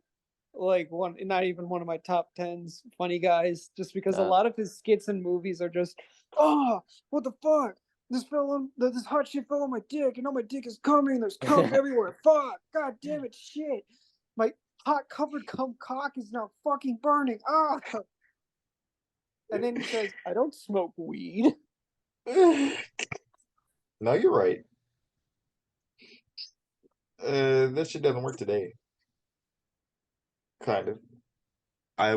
like not even one of my top 10s funny guys. Just because a Nah. lot of his skits and movies are just, oh, what the fuck? This hot shit fell on my dick, and now my dick is coming. There's cum everywhere. Fuck, god damn it, shit. My hot covered cum cock is now fucking burning. Ah. And then he says, "I don't smoke weed." No, you're right. That shit doesn't work today. Kind of.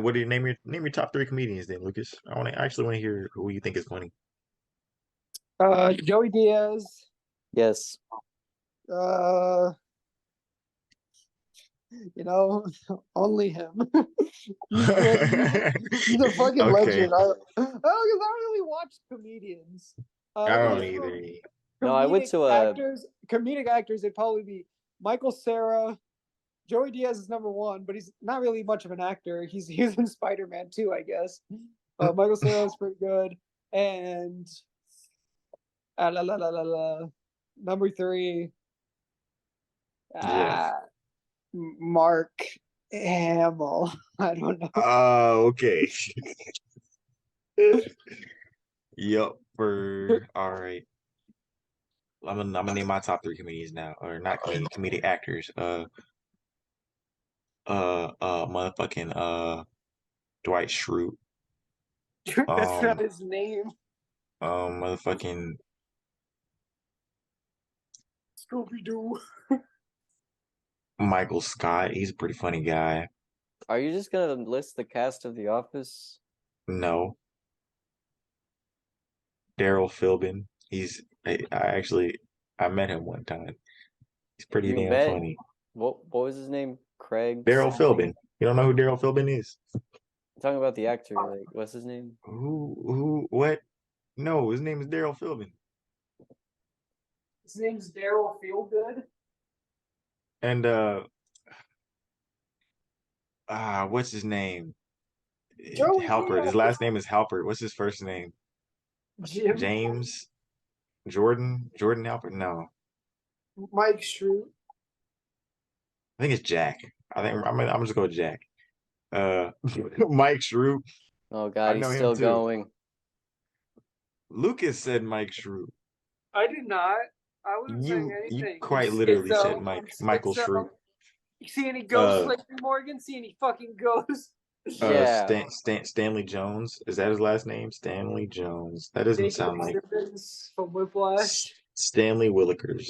What do you name your top 3 comedians then, Lucas? I actually want to hear who you think is funny. Joey Diaz. Yes. Only him. He's a fucking Okay. legend. I don't really watch comedians. I don't Comedic either. No, I went to a. comedic actors. It'd probably be Michael Cera. Joey Diaz is number 1, but he's not really much of an actor. He's in Spider-Man too, I guess. Michael Cera is pretty good, and number 3. Yeah. Mark Hamill. I don't know. Oh, okay. Yep. All right. I'm gonna name my top 3 comedians now, or not comedic actors. Motherfucking Dwight Schrute. That's not his name. Motherfucking Scooby Doo. Michael Scott. He's a pretty funny guy. Are you just gonna list the cast of The Office? No. Daryl Philbin. I met him one time. He's pretty You damn met- funny. What was his name? Craig. Daryl something? Philbin. You don't know who Daryl Philbin is? I'm talking about the actor. Like, what's his name? What? No, his name is Daryl Philbin. His name's Daryl Feelgood. And what's his name? Joey Halpert. His Diaz. last name is Halpert. What's his first name? Jim. James Jordan Halpert. No, Mike Shrew. I think it's Jack. I'm just go with Jack. Mike Shrew. Oh I God, he's know him still too. going. Lucas said Mike Shrew. I did not. I wasn't saying You anything. quite It's literally said Schizo. Michael Schizo. Shrew. You see any ghosts Uh, lately, Morgan? See any fucking ghosts? Yeah. Stanley Jones. Is that his last name? Stanley Jones. That doesn't J.K. sound like Simmons from Whiplash. Stanley Willikers.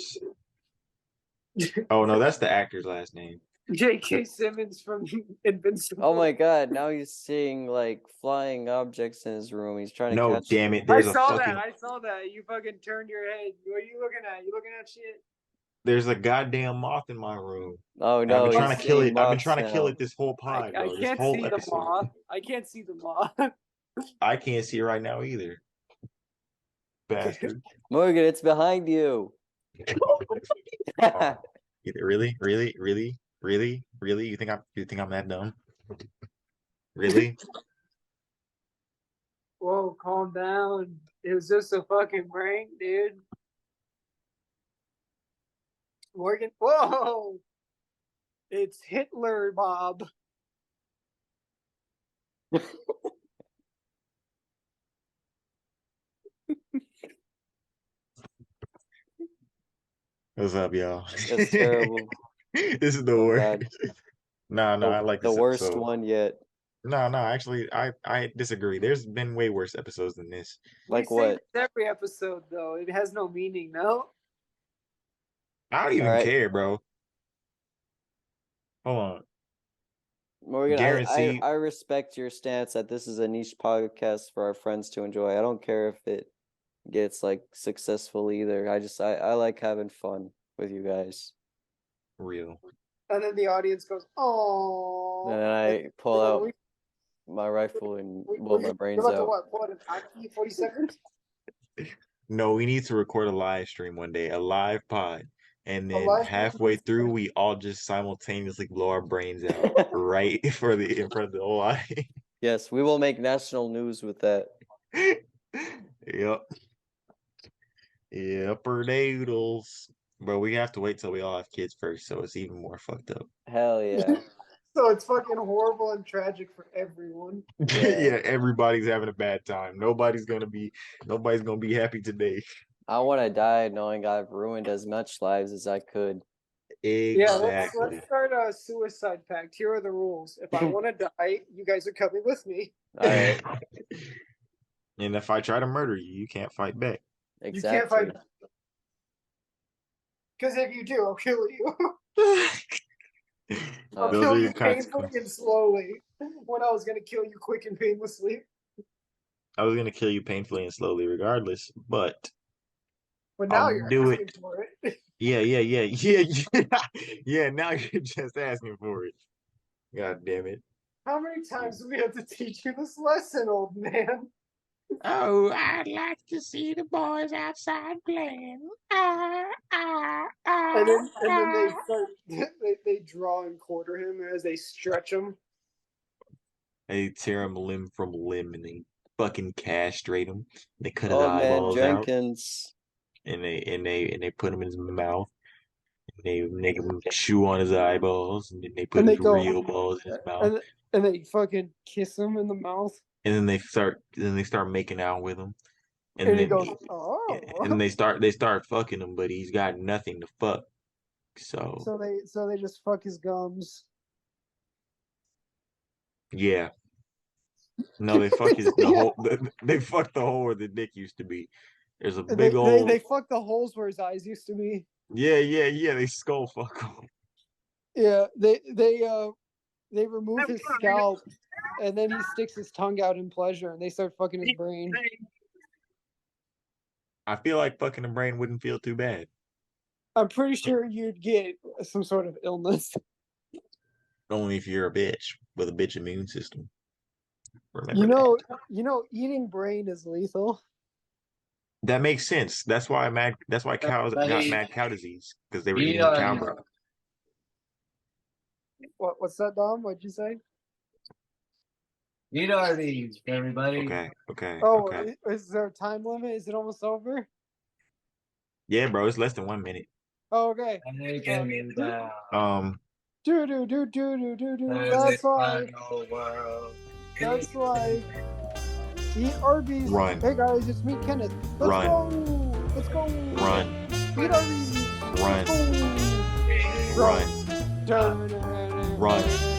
Oh no, that's the actor's last name. J.K. Simmons from Invincible. Oh my God, now he's seeing like flying objects in his room. He's trying to No, catch damn them. it. There's I a saw fucking that. I saw that. You fucking turned your head. What are you looking at? You looking at shit? there's a goddamn moth in my room. Oh And I've no, been trying he's to kill seeing it. I've been moths trying to kill now. it this whole I pod, bro. This can't whole see the episode. moth. I can't see the moth. I can't see it right now either. Bastard. Morgan, it's behind you. Oh, really? You think I'm that dumb? Really? Whoa, calm down. It was just a fucking prank, dude. Morgan. Whoa! It's Hitler, Bob. What's up, y'all? That's terrible. This is the Oh worst. God. No, I like The this worst episode. one yet. No, actually, I disagree. There's been way worse episodes than this. Like We say what? this every episode, though. It has no meaning, no? I don't even Alright. care, bro. Hold on. Morgan, Guarantee. I respect your stance that this is a niche podcast for our friends to enjoy. I don't care if it gets like successful either. I like having fun with you guys. Real. And then the audience goes, "Oh." And then I pull out my rifle and blow my brains You're about to out. what? Pull out an Aki 47? No, we need to record a live stream one day, a live pod. And then live halfway pod? through, we all just simultaneously blow our brains out right in front of the whole audience. Yes, we will make national news with that. Yep. Yepper doodles. Bro, we have to wait till we all have kids first, so it's even more fucked up. Hell yeah. So it's fucking horrible and tragic for everyone. Yeah, everybody's having a bad time. Nobody's gonna be happy today. I want to die knowing I've ruined as much lives as I could. Exactly. Yeah, let's start a suicide pact. Here are the rules. If I want to die, you guys are coming with me. All right. And if I try to murder you, you can't fight back. Exactly. You can't fight. Because if you do, I'll kill you. I'll Those kill are you your painfully consequences. and slowly. When I was going to kill you quick and painlessly. I was gonna kill you painfully and slowly, regardless. But But now I'll you're do asking it. for it. Yeah. Yeah, now you're just asking for it. God damn it. How many times do we have to teach you this lesson, old man? Oh, I'd like to see the boys outside playing. And then they start they draw and quarter him as they stretch him. They tear him limb from limb and they fucking castrate him. They cut his Oh man, eyeballs out Jenkins. and they put him in his mouth. And they make him chew on his eyeballs and then they put And they his go- real balls in his mouth. And they fucking kiss him in the mouth. And then they start making out with him. And he then goes, "Oh." and they start fucking him, but he's got nothing to fuck. So So they just fuck his gums. yeah. No, they fuck the hole. They fuck the hole where the dick used to be. There's a And big old. they fuck the holes where his eyes used to be. Yeah. They skull fuck him. Yeah, they remove his scalp, and then he sticks his tongue out in pleasure, and they start fucking his brain. I feel like fucking the brain wouldn't feel too bad. I'm pretty sure you'd get some sort of illness. Only if you're a bitch with a bitch immune system. Remember You know, eating brain is lethal. That makes sense. That's why cows got Everybody, mad cow disease because they were eat eating our cow broth. What's that, Dom? What'd you say? eat Arby's, everybody. Okay, okay, Oh, okay. is there a time limit? Is it almost over? Yeah, bro, it's less than 1 minute. Oh, okay. Taking me down Do do do do do do do. to That's this why. final world. That's why. Eat Arby's. Run. Hey guys, it's me, Kenneth. Let's Run. go. Let's go. Run, Eat Arby's. run, Let's go. run, Run. run.